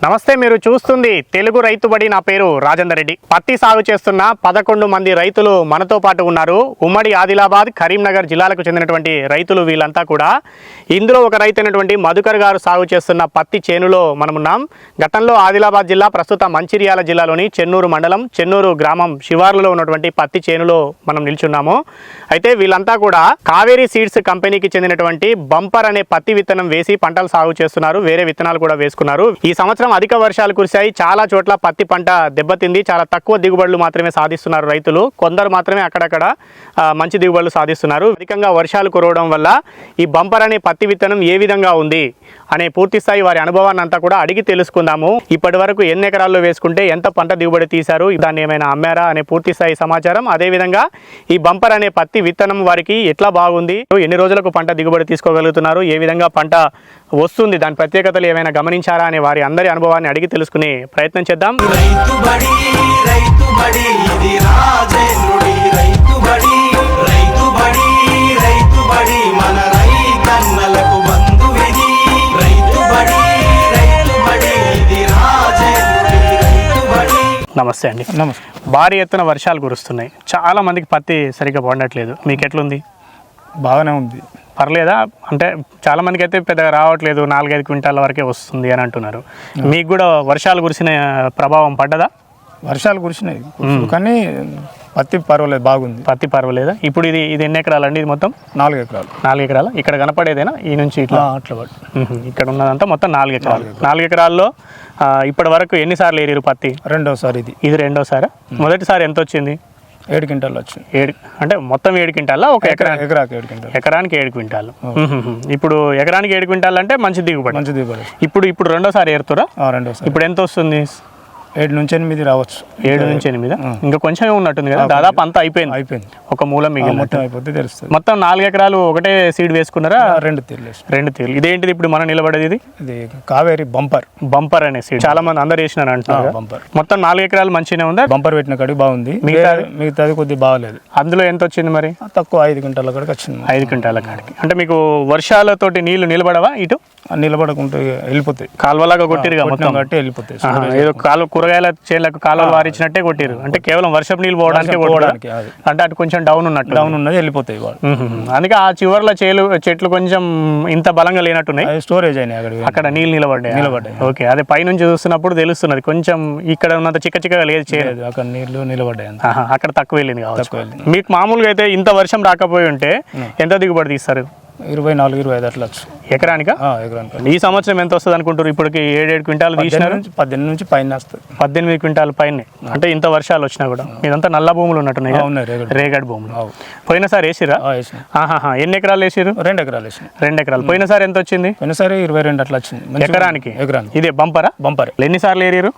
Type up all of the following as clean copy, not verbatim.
నమస్తే, మీరు చూస్తుంది తెలుగు రైతుబడి. నా పేరు రాజేందర్ రెడ్డి. పత్తి సాగు చేస్తున్న 11 మంది రైతులు మనతో పాటు ఉన్నారు. ఉమ్మడి ఆదిలాబాద్, కరీంనగర్ జిల్లాలకు చెందినటువంటి రైతులు వీళ్ళంతా కూడా. ఇందులో ఒక రైతు అయినటువంటి మధుకర్ గారు సాగు చేస్తున్న పత్తి చేనులో మనమున్నాం. గతంలో ఆదిలాబాద్ జిల్లా, ప్రస్తుత మంచిర్యాల జిల్లాలోని చెన్నూరు మండలం, చెన్నూరు గ్రామం శివార్లలో ఉన్నటువంటి పత్తి చేనులో మనం నిల్చున్నాము. అయితే వీళ్ళంతా కూడా కావేరీ సీడ్స్ కంపెనీకి చెందినటువంటి బంపర్ అనే పత్తి విత్తనం వేసి పంటలు సాగు చేస్తున్నారు. వేరే విత్తనాలు కూడా వేసుకున్నారు. ఈ సంవత్సరం అధిక వర్షాలు కురిశాయి. చాలా చోట్ల పత్తి పంట దెబ్బతింది. చాలా తక్కువ దిగుబడులు మాత్రమే సాధిస్తున్నారు రైతులు. కొందరు మాత్రమే అక్కడక్కడ మంచి దిగుబడులు సాధిస్తున్నారు. అధికంగా వర్షాలు కురవడం వల్ల ఈ బంపర్ అనే పత్తి విత్తనం ఏ విధంగా ఉంది అనే పూర్తి స్థాయి వారి అనుభవాన్ని అంతా కూడా అడిగి తెలుసుకుందాము. ఇప్పటి వరకు ఎన్ని ఎకరాల్లో వేసుకుంటే ఎంత పంట దిగుబడి తీశారు, దాన్ని ఏమైనా అమ్మారా అనే పూర్తి స్థాయి సమాచారం, అదేవిధంగా ఈ బంపర్ అనే పత్తి విత్తనం వారికి ఎట్లా బాగుంది, ఎన్ని రోజులకు పంట దిగుబడి తీసుకోగలుగుతున్నారు, ఏ విధంగా పంట వస్తుంది, దాని ప్రత్యేకతలు ఏమైనా గమనించారా అనే వారి అందరి అనుభవాన్ని అడిగి తెలుసుకునే ప్రయత్నం చేద్దాం. నమస్తే అండి. నమస్తే. భారీ ఎత్తున వర్షాలు కురుస్తున్నాయి. చాలా మందికి పత్తి సరిగ్గా పండట్లేదు. మీకు ఎట్లుంది? బాగానే ఉంది. పర్లేదా? అంటే చాలా మందికి అయితే పెద్దగా రావట్లేదు, 4-5 క్వింటాల వరకే వస్తుంది అని అంటున్నారు. మీకు కూడా వర్షాలు కురిసిన ప్రభావం పడ్డదా? వర్షాలు కురిసినాయి కానీ పత్తి పర్వాలేదు, బాగుంది. పత్తి పర్వాలేదా? ఇప్పుడు ఇది ఎన్ని ఎకరాలు అండి? ఇది మొత్తం 4 ఎకరాలు. 4 ఎకరాలు. ఇక్కడ కనపడేదేనా ఈ నుంచి ఇట్లా? అట్లా పట్టు. ఇక్కడ ఉన్నదంతా మొత్తం 4 ఎకరాలు. 4 ఎకరాల్లో ఇప్పటి వరకు ఎన్నిసార్లు ఏరిరు పత్తి? రెండోసారి ఇది రెండోసారి. మొదటిసారి ఎంత వచ్చింది? 7 క్వింటాలు వచ్చింది. 7 అంటే మొత్తం 7 క్వింటాలా? ఒక ఎకరాకి 7 క్వింటాలు. ఎకరానికి 7 క్వింటాలు. ఇప్పుడు ఎకరానికి 7 క్వింటాలు అంటే మంచి దిగుబడి. ఇప్పుడు రెండోసారి ఏరుతురా? రెండోసారి. ఇప్పుడు ఎంత వస్తుంది? 7 నుంచి 8 రావచ్చు. 7 నుంచి 8 ఇంకా కొంచెం ఉన్నట్టుంది కదా. దాదాపు అంతా అయిపోయింది. ఒక మూలం మిగిలిన అయిపోతే తెలుస్తుంది. మొత్తం 4 ఎకరాలు ఒకటే సీడ్ వేసుకున్నారా? 2 తీర్లు. ఇదేంటిది ఇప్పుడు మనం నిలబడేది? ఇది కావేరీ బంపర్ అనే సీడ్. చాలా మంది అందరు వేసినారు అంటున్నారు. బంపర్ మొత్తం 4 ఎకరాలు మంచిగానే ఉందా? బంపర్ పెట్టిన కాడికి బాగుంది. మిగతాది కొద్దిగా బాగలేదు. అందులో ఎంత వచ్చింది మరి? తక్కువ 5 క్వింటాల కాడికి వచ్చింది. 5 క్వింటాల కాడికి. అంటే మీకు వర్షాలతోటి నీళ్లు నిలబడవా? ఇటు నిలబడకుంటే వెళ్ళిపోతాయి. కాలువలాగా కొట్టిరుగా మొత్తం కట్టి వెళ్ళిపోతాయి. ఏదో కూరగాయల చేనులకు కాలువలు వారించినట్టే కొట్టిరు. అంటే కేవలం వర్షపు నీళ్ళు పోవడానికి. అంటే అటు కొంచెం డౌన్ ఉన్నది వెళ్ళిపోతాయి. అందుకే ఆ చివర్ల చెట్లు కొంచెం ఇంత బలంగా లేనట్టున్నాయి. స్టోరేజ్ అయినాయి. అక్కడ నీళ్ళు నిలబడ్డాయి. ఓకే, అదే పైనుంచి చూస్తున్నప్పుడు తెలుస్తున్నది. కొంచెం ఇక్కడ ఉన్నంత చిక్కగా లేదు చేయలేదు. అక్కడ నీళ్లు నిలబడ్డాయి. అక్కడ తక్కువ వెళ్ళింది కావచ్చు. మీకు మామూలుగా అయితే ఇంత వర్షం రాకపోయి ఉంటే ఎంత దిగుబడి తీస్తారు? 24-25 అట్లా ఎకరానికి. ఈ సంవత్సరం ఎంత వస్తుంది అనుకుంటారు? ఇప్పటికి 7 క్వింటాలు తీసినారు. 18 నుంచి పైన వస్తుంది. 18 క్వింటాల పైన. అంటే ఇంత వర్షాలు వచ్చినా కూడా ఇదంతా నల్ల భూములు ఉన్నట్టున్నాయి, రేగడి భూములు. పోయినసారి వేసిరా? ఎన్ని ఎకరాలు వేసిరు? 2 ఎకరాలు వేసిన. 2 ఎకరాలు. పోయినసారి ఎంత వచ్చింది? పోయినసారి 22 అట్లా వచ్చింది ఎకరానికి. ఇదే బంపర్. ఎన్నిసార్లు ఏరిరు?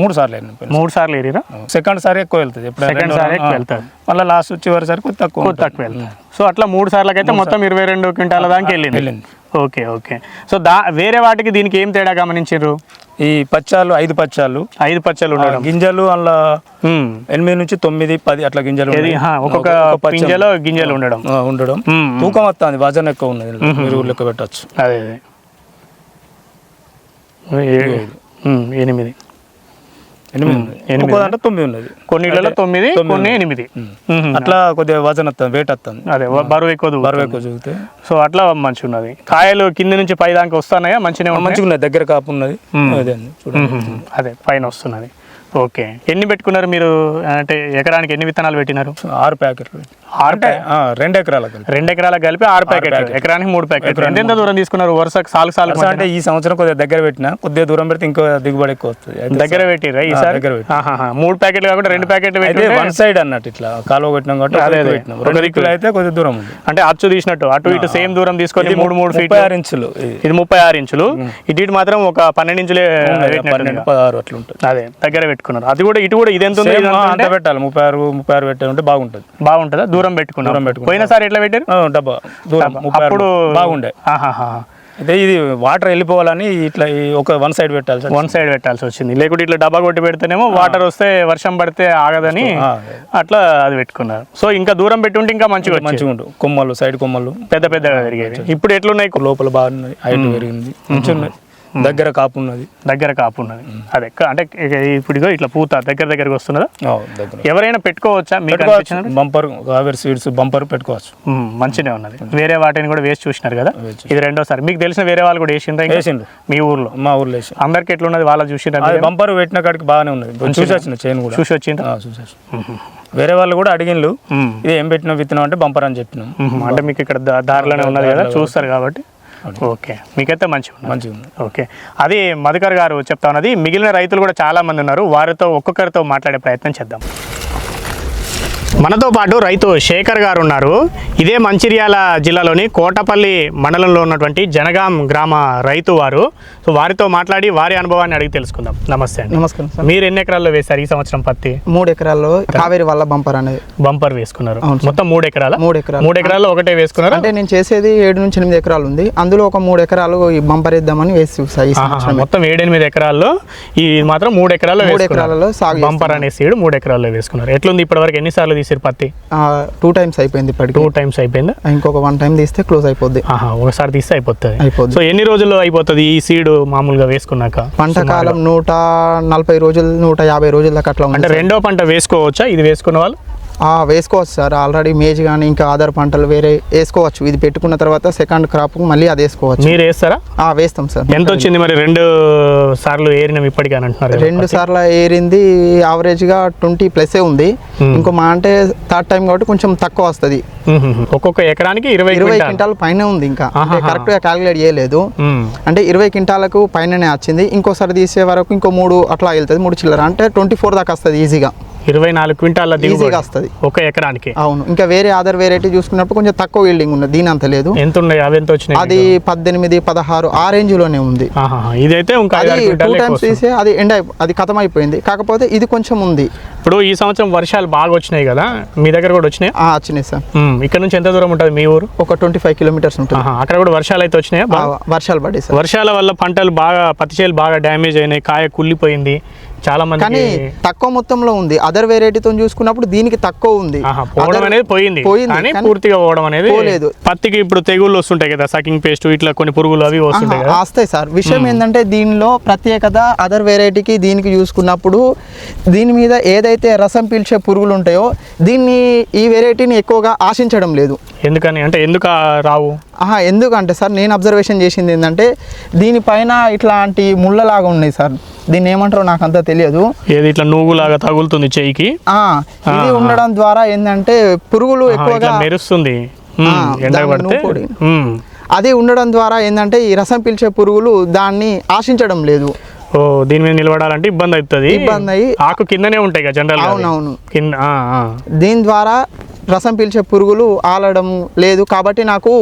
3 సార్లు ఏరిన. 3 సార్లు ఏరిరా? సెకండ్ సారి ఎక్కువ వెళ్తుంది. సెకండ్ సారి ఎక్కువ వెళ్తుంది. మళ్ళీ లాస్ట్ చివరి సారి తక్కువ వెళ్తుంది. సో అట్లా 3 సార్లకి అయితే మొత్తం 22 క్వింటాల దాకా వెళ్ళింది. ఓకే. సో వేరే వాటికి దీనికి ఏం తేడా గమనించారు? ఈ పచ్చాలు 5 పచ్చాలు ఉండడం, గింజలు అందులో 8 నుంచి 9, 10 అట్లా గింజలు. ఒక్కొక్క గింజలో గింజలు ఉండడం. తూకం వస్తుంది, వజన్ ఎక్కువ ఉన్నది. మీరు లెక్క పెట్టచ్చు. అదే 8 అంటే 9 ఉన్నది. కొన్నిళ్ళలో 9, కొన్ని 8. అట్లా కొద్దిగా వజన్ వస్తుంది, వెయిట్ వస్తుంది. అదే బరువు ఎక్కువ చూస్తే. సో అట్లా మంచిగా ఉన్నది. కాయలు కింద నుంచి పై దాకా వస్తున్నాయా? మంచిగా ఉన్నది. దగ్గర కాపు ఉన్నది. అదే పైన వస్తున్నది. ఓకే. ఎన్ని పెట్టుకున్నారు మీరు? అంటే ఎకరానికి ఎన్ని విత్తనాలు పెట్టినారు? 6 ప్యాకెట్లు. 2 ఎకరాలకు 2 ఎకరాలకు కలిపి 6 ప్యాకెట్లు. ఎకరానికి 3 ప్యాకెట్లు. ఎంత దూరం తీసుకున్నారు? వరుసకు సాలు అంటే ఈ సంవత్సరం కొద్దిగా దగ్గర పెట్టినా, కొద్దిగా దూరం పెడితే ఇంకో దిగుబడి ఎక్కువ వస్తుంది. దగ్గర పెట్టిరా ఈసారి? 3 ప్యాకెట్లు కాకుండా 2 ప్యాకెట్లు పెట్టి 1 సైడ్ అన్నట్టు ఇట్లా కాలువ పెట్టినాం కాబట్టి 2 దిక్కులు అయితే కొద్దిగా దూరం ఉంది. అంటే అచ్చు తీసినట్టు అటు ఇటు సేమ్ దూరం తీసుకొని 3 ఫీట్ 36 ఇంచులు. ఇది 36 ఇంచులు. ఇటు మాత్రం ఒక 12 ఇంచులే 16 అట్లా ఉంటుంది. అదే దగ్గర పెట్టుకున్నారు. అది కూడా ఇటు కూడా ఇది ఎంత ఉంది? అంత పెట్టాలి. 36 పెట్టాలంటే బాగుంటుందా? దూరం పెట్టుకున్నారు. పోయినసారి ఎట్లా పెట్టారు? డబ్బా అప్పుడు బాగుండే. అయితే ఇది వాటర్ వెళ్ళిపోవాలని ఇట్లా ఒక 1 సైడ్ పెట్టాల్సి వచ్చింది. లేకుంటే ఇట్లా డబ్బా కొట్టి పెడితేనేమో వాటర్ వస్తే వర్షం పడితే ఆగదని అట్లా అది పెట్టుకున్నారు. సో ఇంకా దూరం పెట్టుంటే ఇంకా మంచిగా ఉంటుంది. కొమ్మలు, సైడ్ కొమ్మలు పెద్దగా పెరిగేది. ఇప్పుడు ఎట్లున్నాయి? లోపల బాగున్నాయి, హైట్ పెరిగింది, మంచిగా ఉన్నాయి. దగ్గర కాపు ఉన్నది. అదే అంటే ఇప్పుడు ఇట్లా పూత దగ్గరికి వస్తున్నదా? దగ్గర ఎవరైనా పెట్టుకోవచ్చా? బంపర్ కావేరి సీడ్స్ బంపర్ పెట్టుకోవచ్చు. మంచిగా ఉన్నది. వేరే వాటిని కూడా వేసి చూసినారు కదా, ఇది రెండోసారి. మీకు తెలిసిన వేరే వాళ్ళు కూడా వేసిండ్రు మీ ఊర్లో? మా ఊర్లో వేసి అందరికి ఎట్లున్నది వాళ్ళ చూసిండ్రు? బంపర్ పెట్టిన కాడికి బాగానే ఉన్నది. చూసి వచ్చిన చైన్ కూడా చూసి వచ్చిండ్రు. వేరే వాళ్ళు కూడా అడిగిన్లు, ఇది ఏం పెట్టిన విత్తనం అంటే బంపర్ అని చెప్పినాం. అంటే మీకు ఇక్కడ దారిలోనే ఉన్నది కదా, చూస్తారు కాబట్టి. ఓకే, మీకైతే మంచిగా ఉంది. ఓకే, అది మధుకర్ గారు చెప్తా ఉన్నది. మిగిలిన రైతులు కూడా చాలా మంది ఉన్నారు, వారితో ఒక్కొక్కరితో మాట్లాడే ప్రయత్నం చేద్దాం. మనతో పాటు రైతు శేఖర్ గారు ఉన్నారు. ఇదే మంచిర్యాల జిల్లాలోని కోటపల్లి మండలంలో ఉన్నటువంటి జనగాం గ్రామ రైతు వారు. సో వారితో మాట్లాడి వారి అనుభవాన్ని అడిగి తెలుసుకుందాం. నమస్తే అండి. నమస్కారం సార్. మీరు ఎన్ని ఎకరాల్లో వేశారు ఈ సంవత్సరం పత్తి? 3 ఎకరాల్లో కావేరి వల్ల బంపర్ వేసుకున్నారు. మొత్తం 3 ఎకరాలు. 3 ఎకరాల్లో ఒకటే వేసుకున్నారు. అంటే నేను చేసేది 7 నుంచి 8 ఎకరాలు ఉంది, అందులో ఒక 3 ఎకరాలు ఈ బంపర్ వేద్దామని వేసి చూసాయి. మొత్తం 7-8 ఎకరాల్లో ఈ మాత్రం 3 ఎకరాల్లో సాగు బంపర్ అనే సీడ్ 3 ఎకరాల్లో వేసుకున్నారు. ఎట్లుంది ఇప్పటి వరకు? ఎన్నిసార్లు తీసారు పత్తి? 2 టైమ్స్ అయిపోయింది. ఇప్పటికి 2 టైమ్స్ అయిపోయిందా? ఇంకొక 1 టైం తీస్తే క్లోజ్ అయిపోద్ది. ఒకసారి తీస్తే అయిపోతుంది. సో ఎన్ని రోజుల్లో అయిపోతుంది ఈ సీడ్ మామూలుగా వేసుకున్నాక? పంట కాలం 140 రోజులు 150 రోజుల దాకా అట్లా ఉంది. అంటే రెండో పంట వేసుకోవచ్చా ఇది వేసుకున్న వాళ్ళు? వేసుకోవచ్చు సార్. ఆల్రెడీ మేజ్ కానీ ఇంకా ఆధార్ పంటలు వేరే వేసుకోవచ్చు. ఇది పెట్టుకున్న తర్వాత సెకండ్ క్రాప్ మళ్ళీ అది వేసుకోవచ్చు. మీరు వేస్తారా? వేస్తాం సార్. ఎంత వచ్చింది మరి 2 సార్లు ఏరినాం ఇప్పటికీ అని అంటున్నారు? 2 సార్లు ఏరింది యావరేజ్ గా 20+ ఉంది. ఇంకో మా అంటే థర్డ్ టైం కాబట్టి కొంచెం తక్కువ వస్తుంది. ఒక్కొక్క ఎకరానికి 20 క్వింటాల్ పైన ఉంది. ఇంకా కరెక్ట్ గా క్యాలిక్యులేట్ చేయలేదు. అంటే 20 క్వింటాలకు పైననే వచ్చింది. ఇంకోసారి తీసే వరకు ఇంకో 3 అట్లా వెళ్తుంది. 3 చిల్లర అంటే 24 దాకా వస్తుంది ఈజీగా. 24 క్వింటాల ఈజీగా వస్తుంది ఒక ఎకరానికి. అవును. ఇంకా వేరే అదర్ వెరైటీ చూసుకున్నప్పుడు కొంచెం తక్కువ ఈల్డింగ్ ఉన్నది, దీని అంత లేదు. ఎంత ఉన్నాయి? అవి ఎంత వచ్చినాయి? అది 18, 16 ఆ రేంజ్ లోనే ఉంది. ఇదైతే 2 టైమ్స్ తీసే అది అది ఖతం అయిపోయింది. కాకపోతే ఇది కొంచెం ఉంది. ఇప్పుడు ఈ సంవత్సరం వర్షాలు బాగా వచ్చినాయి కదా, మీ దగ్గర కూడా వచ్చినాయి? వచ్చినాయి సార్. ఇక్కడ నుంచి ఎంత దూరం ఉంటుంది మీ ఊరు? ఒక 25 కిలోమీటర్స్ ఉంటుంది. అక్కడ కూడా వర్షాలు అయితే వచ్చినాయి? వర్షాలు పడ్డాయి సార్. వర్షాల వల్ల పంటలు బాగా, పత్తి చేలు బాగా డ్యామేజ్ అయినాయి, కాయ కుళ్ళిపోయింది చాలా మంది. కానీ తక్కువ మొత్తంలో ఉంది. అదర్ వెరైటీతో చూసుకున్నప్పుడు దీనికి తక్కువ ఉంది. పోవడం అనేది పోయింది, కానీ పూర్తిగా పోవడం అనేది పోలేదు. పత్తికి ఇప్పుడు తెగుళ్ళు వస్తుంటాయి కదా, సకింగ్ పేస్ట్ ఇట్లా కొన్ని పురుగులు అవి వస్తుంటాయి కదా. వస్తాయి సార్. విషయం ఏంటంటే దీనిలో ప్రత్యేకత అదర్ వెరైటీకి దీనికి చూసుకున్నప్పుడు దీని మీద ఏదైతే రసం పీల్చే పురుగులు ఉంటాయో దీన్ని ఈ వెరైటీని ఎక్కువగా ఆశించడం లేదు. ఎందుకని అంటే ఎందుకు రావు? ఎందుకంటే సార్ నేను అబ్జర్వేషన్ చేసింది ఏంటంటే దీనిపైన ఇట్లాంటి ముళ్ళలాగా ఉన్నాయి సార్. దీన్ని ఏమంటారో నాకు అంతా తెలియదు. ఏది ఇట్లా నూగులాగా తగులుతుంది చెయ్యికి. ఇది ఉండడం ద్వారా ఏంటంటే పురుగులు ఎక్కువగా మెరుస్తుంది. అది ఉండడం ద్వారా ఏంటంటే ఈ రసం పీల్చే పురుగులు దాన్ని ఆశించడం లేదు. దీని మీద నిలబడాలంటే ఇబ్బంది అవుతుంది. ఆకు కిందనే ఉంటాయి కదా జనరల్. అవునవును. కింద దీని ద్వారా రసం పీల్చే పురుగులు ఆలడం లేదు. కాబట్టి నాకు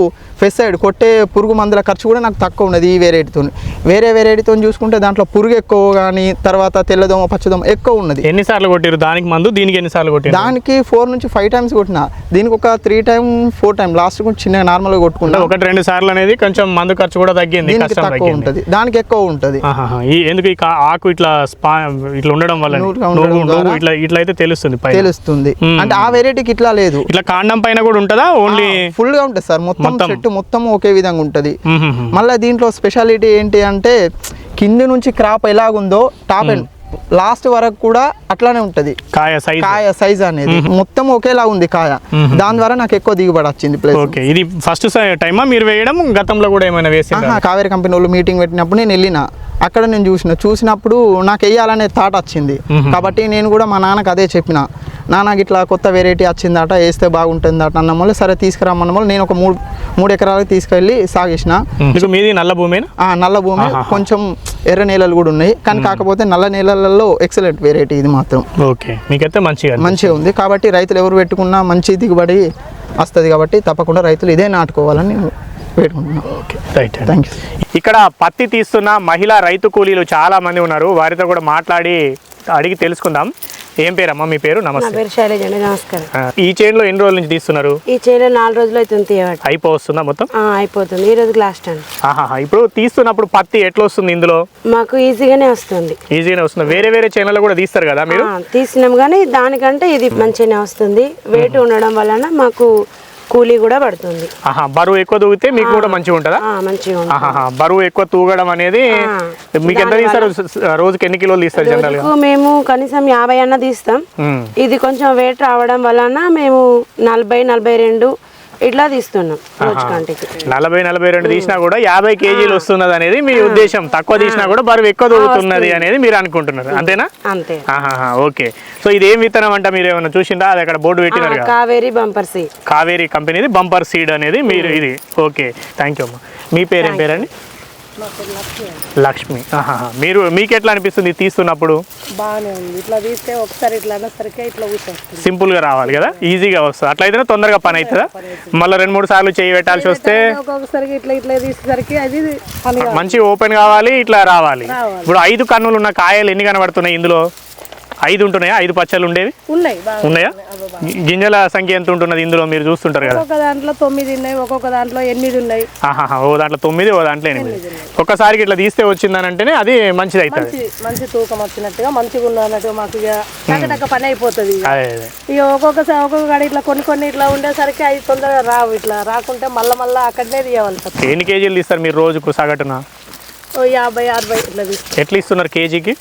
పెస్టిసైడ్ కొట్టే పురుగు మందుల ఖర్చు కూడా నాకు తక్కువ ఉన్నది ఈ వెరైటీతో. వేరే వెరైటీతో చూసుకుంటే దాంట్లో పురుగు ఎక్కువ కానీ తర్వాత తెల్లదోమ పచ్చదోమ ఎక్కువ ఉన్నది. ఎన్నిసార్లు కొట్టారు దానికి మందు? దీనికి ఎన్నిసార్లు కొట్టారు? దానికి 4 నుంచి 5 టైమ్స్ కొట్టినా. దీనికి ఒక 3 టైమ్ 4 టైం లాస్ట్ కూడా చిన్నగా నార్మల్గా కొట్టుకుంటా. 1-2 సార్లు అనేది కొంచెం మందు ఖర్చు కూడా తగ్గింది. తక్కువ ఉంటుంది, దానికి ఎక్కువ ఉంటుంది. ఎందుకు ఈ ఆకు ఇట్లా ఇట్లా ఉండడం వల్ల ఇట్లా అయితే తెలుస్తుంది. అంటే ఆ వెరైటీకి ఇట్లా లేదు. ఇట్లా కాండం పైన కూడా ఉంటుందా? ఓన్లీ ఫుల్ గా ఉంటుంది సార్. మొత్తం చెట్టు మొత్తం ఒకే విధంగా ఉంటుంది. మళ్ళీ దీంట్లో స్పెషాలిటీ ఏంటి అంటే కింది నుంచి క్రాప్ ఎలాగుందో టాప్ అండ్ లాస్ట్ వరకు కూడా అట్లానే ఉంటది. కాయ సైజ్ అనేది మొత్తం ఒకేలా ఉంది కాయ. దాని ద్వారా నాకు ఎక్కువ దిగుబడి వచ్చింది. ఇది ఫస్ట్ టైమా మీరు వేయడం? గతంలో కూడా ఏమైనా వేసారా? కావేరి కంపెనీ వాళ్ళు మీటింగ్ పెట్టినప్పుడు నేను వెళ్ళిన, అక్కడ నేను చూసినప్పుడు నాకు వేయాలనే థాట్ వచ్చింది. కాబట్టి నేను కూడా మా నాన్నకు అదే చెప్పిన, నాన్నకి ఇట్లా కొత్త వెరైటీ వచ్చిందట వేస్తే బాగుంటుందట అన్న వల్ల సరే తీసుకురామన్న వల్ల నేను ఒక 3 ఎకరాలకు తీసుకెళ్ళి సాగేసిన. మీది నల్ల భూమి? నల్ల భూమి, కొంచెం ఎర్ర నేలలు కూడా ఉన్నాయి. కానీ కాకపోతే నల్ల నేలలలో ఎక్సలెంట్ వెరైటీ ఇది మాత్రం. ఓకే, మీకైతే మంచిగా ఉంది. కాబట్టి రైతులు ఎవరు పెట్టుకున్నా మంచి దిగుబడి వస్తుంది. కాబట్టి తప్పకుండా రైతులు ఇదే నాటుకోవాలని పెట్టుకుంటున్నాను. Thank you. ఇక్కడ పత్తి తీస్తున్న మహిళా రైతు కూలీలు చాలా మంది ఉన్నారు, వారితో కూడా మాట్లాడి అడిగి తెలుసుకుందాం. ఏం పేరమ్మా మీ పేరు? నమస్తే. శైలజ అండి. నమస్కారం. ఈ చైన్ లో ఎన్ని రోజుల నుంచి తీస్తున్నారు? ఈ చైన్ 4 రోజులు అవుతుంది. అయిపోతుందా మొత్తం? అయిపోతుంది. ఈ రోజుకి లాస్ట్ అండి. ఇప్పుడు తీస్తున్నప్పుడు పత్తి ఎట్లా వస్తుంది ఇందులో? మాకు ఈజీగానే వస్తుంది. వేరే వేరే చైన్లలో కూడా తీస్తారు కదా మీరు? తీసినాం కానీ దానికంటే ఇది మంచిగానే వస్తుంది. వెయిట్ ఉండడం వలన మాకు కూలీ కూడా పడుతుంది. బరువు ఎక్కువ తూగితే మీకు కూడా మంచిగా ఉంటుందా? మంచిగా ఉంటుంది. బరువు ఎక్కువ తూగడం అనేది మీకు ఎంత తీస్తారు? రోజుకి ఎన్ని కిలోలు తీస్తారు జనరల్ గా? మేము కనీసం 50 అన్న తీస్తాం. ఇది కొంచెం వెయిట్ రావడం వలన మేము 40-42 ఇట్లా తీస్తున్నాం రోజు కంటికి. 40-42 తీసినా కూడా 50 కేజీలు వస్తున్నది అనేది మీ ఉద్దేశం. తక్కువ తీసినా కూడా బరువు ఎక్కువ తూగుతున్నది అనేది మీరు అనుకుంటున్నారు, అంతేనా? అంతే. ఓకే. సో ఇది ఏం విత్తనం అంట, మీరు ఏమైనా చూసిందా? అది అక్కడ బోర్డు పెట్టినారు కదా, కావేరి బంపర్ సీడ్. కావేరి కంపెనీది బంపర్ సీడ్ అనేది మీరు ఇది. ఓకే, థ్యాంక్ యూ అమ్మా. మీ పేరేం పేరండి? లక్ష్మి. మీకు ఎట్లా అనిపిస్తుంది తీస్తున్నప్పుడు? బాగానే ఉంది. ఇట్లా తీస్తే ఒకసారి ఇట్లా అన్నసరికి ఇట్లా కూర్చొస్తుంది. సింపుల్ గా రావాలి కదా, ఈజీగా వస్తుంది. అట్లయితేనే తొందరగా పని అవుతుందా? మళ్ళీ 2-3 సార్లు చేయి పెట్టాల్సి వస్తే ఒక్కొక్కసారికి ఇట్లా ఇట్లా తీసేసరికి అది పని మంచి ఓపెన్ కావాలి, ఇట్లా రావాలి. ఇప్పుడు 5 కన్నులు ఉన్న కాయలు ఎన్ని కనబడుతున్నాయి ఇందులో? 5 ఉంటున్నాయా? 5 పచ్చళ్ళు ఉండేవి ఉన్నాయా? గింజల సంఖ్య ఎంత ఉంటున్నది ఇందులో మీరు చూస్తుంటారు కదా? ఒక్కొక్క దాంట్లో 9 ఉన్నాయి, ఒక్కొక్క దాంట్లో 8 ఉన్నాయి. ఓ దాంట్లో 9, ఓ దాంట్లో 8. ఒక్కసారికి ఇట్లా తీస్తే వచ్చిందని అంటేనే అది మంచిది అవుతుంది. మంచి తూకం వచ్చినట్టుగా మంచిగా ఉన్నట్టుగా మాకు ఇక పని అయిపోతుంది. ఇక ఒక్కొక్క కాడ ఇట్లా కొన్ని ఇట్లా ఉండేసరికి అవి తొందరగా రావు. ఇట్లా రాకుంటే మళ్ళా అక్కడనే తీయవలసి. ఎన్ని కేజీలు తీస్తారు మీరు రోజుకు సగటున? 50-60 ఇట్లా తీస్తారు. ఎట్లా ఇస్తున్నారు కేజీకి?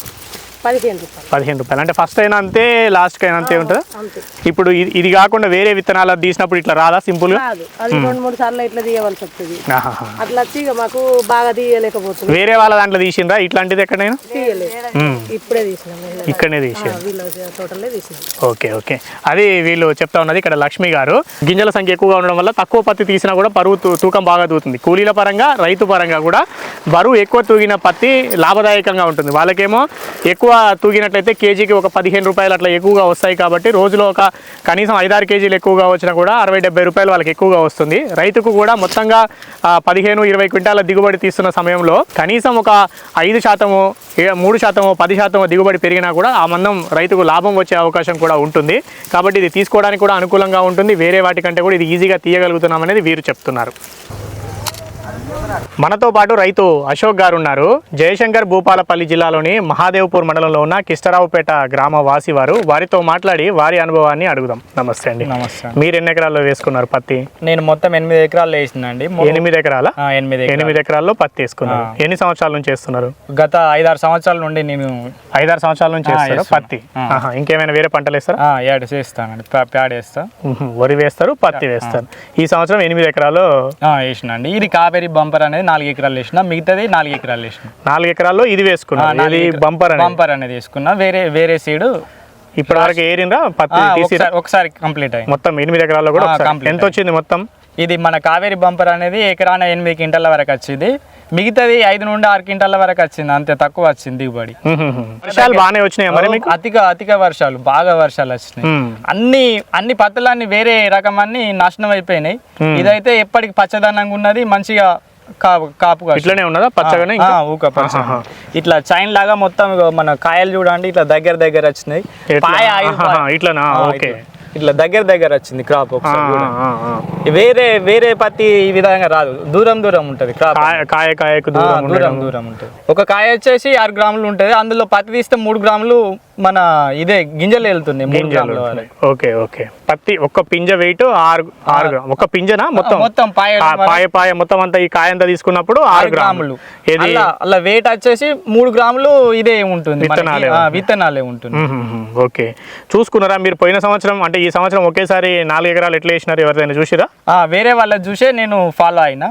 15 రూపాయలు. అంటే ఫస్ట్ అయినా అంతే, లాస్ట్ అయినా అంతే ఉంటుందా? ఇప్పుడు ఇది కాకుండా వేరే విత్తనాలు తీసినప్పుడు ఇట్లా రాదా సింపుల్ గా? అది 2-3 సార్లు ఇట్లా తీయవలసి వస్తుంది. అట్లా వచ్చి మాకు బాగా తీయలేకపోతుంది. వేరే వాళ్ళ దాంట్లో తీసిండ్రా ఇట్లాంటిది ఎక్కడైనా? ఇప్పుడే తీసినాం, ఇక్కడనే తీసాను. టోటల్లే తీసినాం. ఓకే. అది వీళ్ళు చెప్తా ఉన్నది ఇక్కడ లక్ష్మి గారు. గింజల సంఖ్య ఎక్కువగా ఉండడం వల్ల తక్కువ పత్తి తీసినా కూడా బరువు తూకం బాగా తూగుతుంది. కూలీల పరంగా, రైతు పరంగా కూడా బరువు ఎక్కువ తూగిన పత్తి లాభదాయకంగా ఉంటుంది. వాళ్ళకేమో ఎక్కువ తూగినట్లయితే కేజీకి ఒక 15 రూపాయలు అట్లా ఎక్కువగా వస్తాయి. కాబట్టి రోజులో ఒక కనీసం 5-6 కేజీలు ఎక్కువగా వచ్చినా కూడా 60-70 రూపాయలు వాళ్ళకి ఎక్కువగా వస్తుంది. రైతుకు కూడా మొత్తంగా 15-20 క్వింటాల దిగుబడి తీస్తున్న సమయంలో కనీసం ఒక 5%, 3%, 10% దిగుబడి పెరిగినా కూడా ఆ మందం రైతుకు లాభం వచ్చే అవకాశం కూడా ఉంటుంది. కాబట్టి ఇది తీసుకోవడానికి కూడా అనుకూలంగా ఉంటుంది. వేరే వాటికంటే కూడా ఇది ఈజీగా తీయగలుగుతున్నాం అనేది వీరు చెప్తున్నారు. మనతో పాటు రైతు అశోక్ గారు ఉన్నారు. జయశంకర్ భూపాలపల్లి జిల్లాలోని మహాదేవ్పూర్ మండలంలో ఉన్న కిష్టరావుపేట గ్రామ వాసి వారు. వారితో మాట్లాడి వారి అనుభవాన్ని అడుగుదాం. నమస్తే అండి. నమస్తే. మీరు ఎన్ని ఎకరాల్లో వేసుకున్నారు పత్తి? నేను మొత్తం 8 ఎకరాలు వేసినండి. 8 ఎకరాల? 8 ఎకరాల్లో పత్తి వేసుకున్నారు. ఎన్ని సంవత్సరాల నుంచి చేస్తున్నారు? గత 5-6 సంవత్సరాల నుండి నేను 5-6 సంవత్సరాల నుంచి చేస్తారు పత్తి. ఇంకేమైనా వేరే పంటలు వేస్తారా? యాడ్ చేస్తానండి. ప్యాడ్ వేస్తా, వరి వేస్తారు, పత్తి వేస్తారు. ఈ సంవత్సరం 8 ఎకరాలు వేసినండి. ఇది కావేరి బంపర్ అనేది 4 ఎకరాలు వేసిన, మిగతాది 4 ఎకరాలు వేసిన. 4 ఎకరాల్లో ఇది వేసుకున్నా, బంపర్ అనేది వేసుకున్నా. వేరే సీడ్ ఇప్పటి వరకు ఏరిందా పత్తి? ఒకసారి కంప్లీట్ అయ్యింది. మొత్తం 8 ఎకరాల్లో కూడా ఎంత వచ్చింది మొత్తం? ఇది మన కావేరి బంపర్ అనేది ఎకరాన 8 క్వింటాల వరకు వచ్చింది. మిగతాది 5-6 క్వింటాల వరకు వచ్చింది. అంతే తక్కువ వచ్చింది దిగుబడి. వర్షాలు బాగానే వచ్చినాయి మరి మీకు? అధిక వర్షాలు, బాగా వర్షాలు వచ్చినాయి. అన్ని పత్తులన్నీ వేరే రకం అన్ని నాశనం అయిపోయినాయి. ఇదైతే ఎప్పటికి పచ్చదనంగా ఉన్నది, మంచిగా కాపుగా ఇట్లానే ఉన్నదా పచ్చగానే? ఇట్లా చైన్ లాగా మొత్తం మన కాయలు చూడండి, ఇట్లా దగ్గర వచ్చినాయి. ఇట్లా ఇట్లా దగ్గర వచ్చింది క్రాప్. వేరే పత్తి ఈ విధంగా రాదు, దూరం ఉంటది క్రాప్. కాయకు దూరం ఉంటది. ఒక కాయ వచ్చేసి 6 గ్రాములు ఉంటది. అందులో పత్తి తీస్తే 3 గ్రాములు మన ఇదే గింజలు వెళ్తుంది. 3 గ్రాములు. ఓకే. పత్తి ఒక్క పింజ వెయిట్ 6 ఒక పింజనా మొత్తం పాయ మొత్తం అంతా ఈ కాయ అంతా తీసుకున్నప్పుడు 6 గ్రాములు. అలా వెయిట్ వచ్చేసి 3 గ్రాములు ఇదే ఉంటుంది, విత్తనాలే ఉంటుంది. ఓకే. చూసుకున్నారా మీరు పోయిన సంవత్సరం? అంటే ఈ సంవత్సరం ఒకేసారి 4 ఎకరాలు ఎట్లా వేసినారు? ఎవరైనా చూసిరా? వేరే వాళ్ళ చూసే నేను ఫాలో అయినా.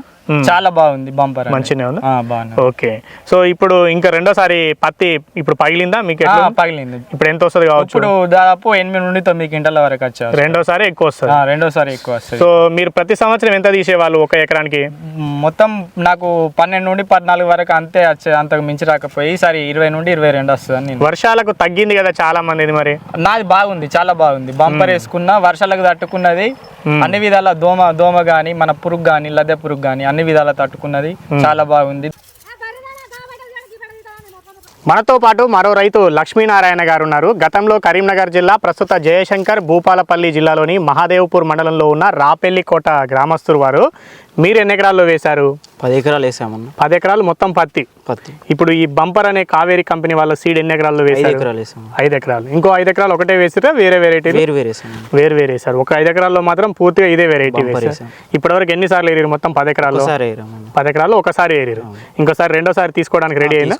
చాలా బాగుంది బంపర్, మంచిగా ఉంది. బాగుంది. ఓకే. సో ఇప్పుడు ఇంకా రెండోసారి పత్తి ఇప్పుడు పగిలిందా మీకు? పగిలింది. ఇప్పుడు ఎంత వస్తుంది కావచ్చు? ఇప్పుడు దాదాపు 8-9 క్వింటాల వరకు వచ్చారు. రెండోసారి ఎక్కువ వస్తుంది. సో మీరు ప్రతి సంవత్సరం ఎంత తీసేవాళ్ళు ఒక ఎకరానికి? మొత్తం నాకు 12-14 వరకు అంతే వచ్చేది, అంతకు మించి రాకపోయి. ఈసారి 20-22 వస్తుంది. వర్షాలకు తగ్గింది కదా చాలా మంది. మరి నాది బాగుంది, చాలా బాగుంది. బంపర్ వేసుకున్నా, వర్షాలకు తట్టుకున్నది. అన్ని విధాల దోమ గాని, మన పురుగు గాని, లద్దె పురుగు గాని అన్ని విధాలా తట్టుకున్నది. చాలా బాగుంది. మనతో పాటు మరో రైతు లక్ష్మీనారాయణ గారు ఉన్నారు. గతంలో కరీంనగర్ జిల్లా, ప్రస్తుత జయశంకర్ భూపాలపల్లి జిల్లాలోని మహాదేవ్పూర్ మండలంలో ఉన్న రాపెల్లికోట గ్రామస్తులు వారు. మీరు ఎన్ని ఎకరాల్లో వేశారు? 10 ఎకరాలు వేసామన్న. 10 ఎకరాలు మొత్తం పత్తి. ఇప్పుడు ఈ బంపర్ అనే కావేరి కంపెనీ వాళ్ళ సీడ్ ఎన్ని ఎకరాల్లో వేసారు? 5 ఎకరాలు వేసాము. 5 ఎకరాలు. ఇంకో 5 ఎకరాలు ఒకటే వేసిరా వేరే వెరైటీ? వేరు వేసారు. ఒక 5 ఎకరాల్లో మాత్రం పూర్తిగా ఇదే వెరైటీ వేసారు. ఇప్పటివరకు ఎన్నిసార్లు ఏరారు మొత్తం? 10 ఎకరాల్లో 10 ఎకరాల్లో ఒకసారి ఏరారు. ఇంకోసారి రెండోసారి తీసుకోవడానికి రెడీ అయిందా?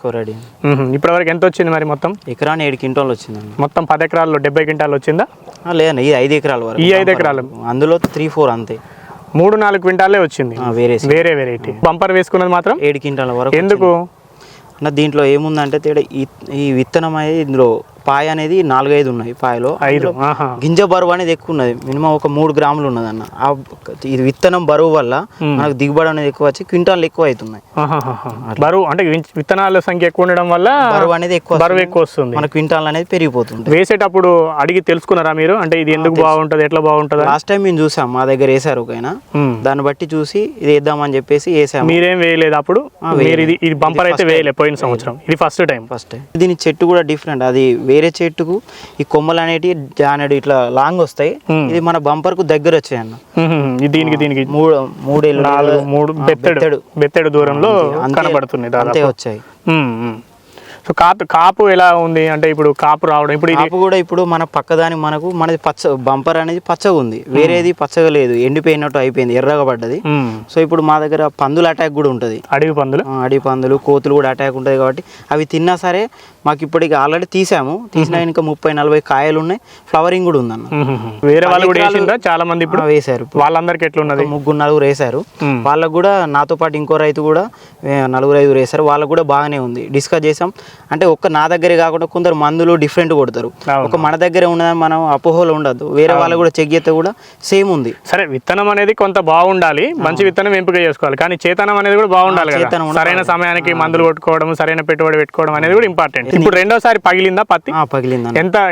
ఇప్పటివరకు ఎంత వచ్చింది మరి మొత్తం? ఎకరాన్ని 7 క్వింటాలు వచ్చింది మొత్తం 10 ఎకరాల్లో 70 క్వింటాలు వచ్చిందా? లేదన్న, ఇది 5 ఎకరాల వరకు. ఈ 5 ఎకరాలు అందులో 3-4 అంతే. 3-4 క్వింటాలే వచ్చింది వేరే వెరైటీ. బంపర్ వేసుకున్నది మాత్రం 7 క్వింటాల వరకు. ఎందుకు అన్న? దీంట్లో ఏముందంటే తేడా, ఈ విత్తనం అనేది ఇందులో పాయ అనేది 4-5 ఉన్నాయి. పాయలో 5 గింజ బరువు అనేది ఎక్కువ ఉన్నది. మినిమం ఒక 3 గ్రాములు ఉన్నది అన్న. ఇది విత్తనం బరువు వల్ల మనకు దిగుబడి అనేది ఎక్కువ వచ్చి క్వింటాలు ఎక్కువ అవుతున్నాయి. బరువు అంటే విత్తనాల సంఖ్య ఎక్కువ ఉండడం వల్ల బరువు అనేది ఎక్కువ వస్తుంది. మన క్వింటాల్ అనేది పెరిగిపోతుంది. వేసేటప్పుడు అడిగి తెలుసుకున్నారా మీరు? అంటే ఇది ఎందుకు బాగుంటది, ఎట్లా బాగుంటది? లాస్ట్ టైం మేము చూసాం, మా దగ్గర వేసారు ఒకైనా. దాన్ని బట్టి చూసి ఇది వేద్దామని చెప్పేసి వేసాము. మీరేం వేయలేదు అప్పుడు? ఇది బంపర్ అయితే వేయలే పోయిన సంవత్సరం, ఇది ఫస్ట్ టైం. దీని చెట్టు కూడా డిఫరెంట్. అది వేరే చెట్టుకు ఈ కొమ్మలు అనేటివి జానెడు ఇట్లా లాంగ్ వస్తాయి. ఇది మన బంపర్ కు దగ్గర వచ్చాయి అన్న. దీనికి 3 బెత్తెడు దూరంలో కనబడుతుంది అంతే వచ్చాయి. సో కాపు ఎలా ఉంది అంటే ఇప్పుడు కాపు రావడం? ఇప్పుడు కాపు కూడా ఇప్పుడు మన పక్కదాని మనది పచ్చ బంపర్ అనేది పచ్చగా ఉంది, వేరేది పచ్చగా లేదు, ఎండిపోయినట్టు అయిపోయింది, ఎర్రగా పడ్డది. సో ఇప్పుడు మా దగ్గర పందుల అటాక్ కూడా ఉంటుంది. అడవి పందులు కోతులు కూడా అటాక్ ఉంటుంది. కాబట్టి అవి తిన్నా సరే మాకు ఇప్పటికి ఆల్రెడీ తీసాము. తీసినా ఇంకా 30-40 కాయలు ఉన్నాయి. ఫ్లవరింగ్ కూడా ఉందన్న. వేరే వాళ్ళు కూడా చాలా మంది ఇప్పుడు వేసారు. వాళ్ళందరికీ ఎట్లున్నది? 3-4 వేసారు. వాళ్ళకు కూడా నాతో పాటు ఇంకో రైతు కూడా 4-5 వేసారు. వాళ్ళకు కూడా బాగానే ఉంది. డిస్కస్ చేసాం. అంటే నా దగ్గరే కాకుండా కొందరు మందులు డిఫరెంట్ కొడతారు. మన దగ్గరే ఉన్నదని మనం అపోహలో ఉండద్దు. వేరే వాళ్ళు కూడా చెక్ చేస్తే కూడా సేమ్ ఉంది. సరే, విత్తనం అనేది కొంత బాగుండాలి, మంచి విత్తనం ఎంపిక చేసుకోవాలి. కానీ చేతనం అనేది కూడా బాగుండాలి కదా. సరైన సమయానికి మందులు కొట్టుకోవడం, సరైన పెట్టుబడి పెట్టుకోవడం అనేది కూడా ఇంపార్టెంట్. ఇప్పుడు రెండోసారి పగిలిందా పత్తి? పగిలింది.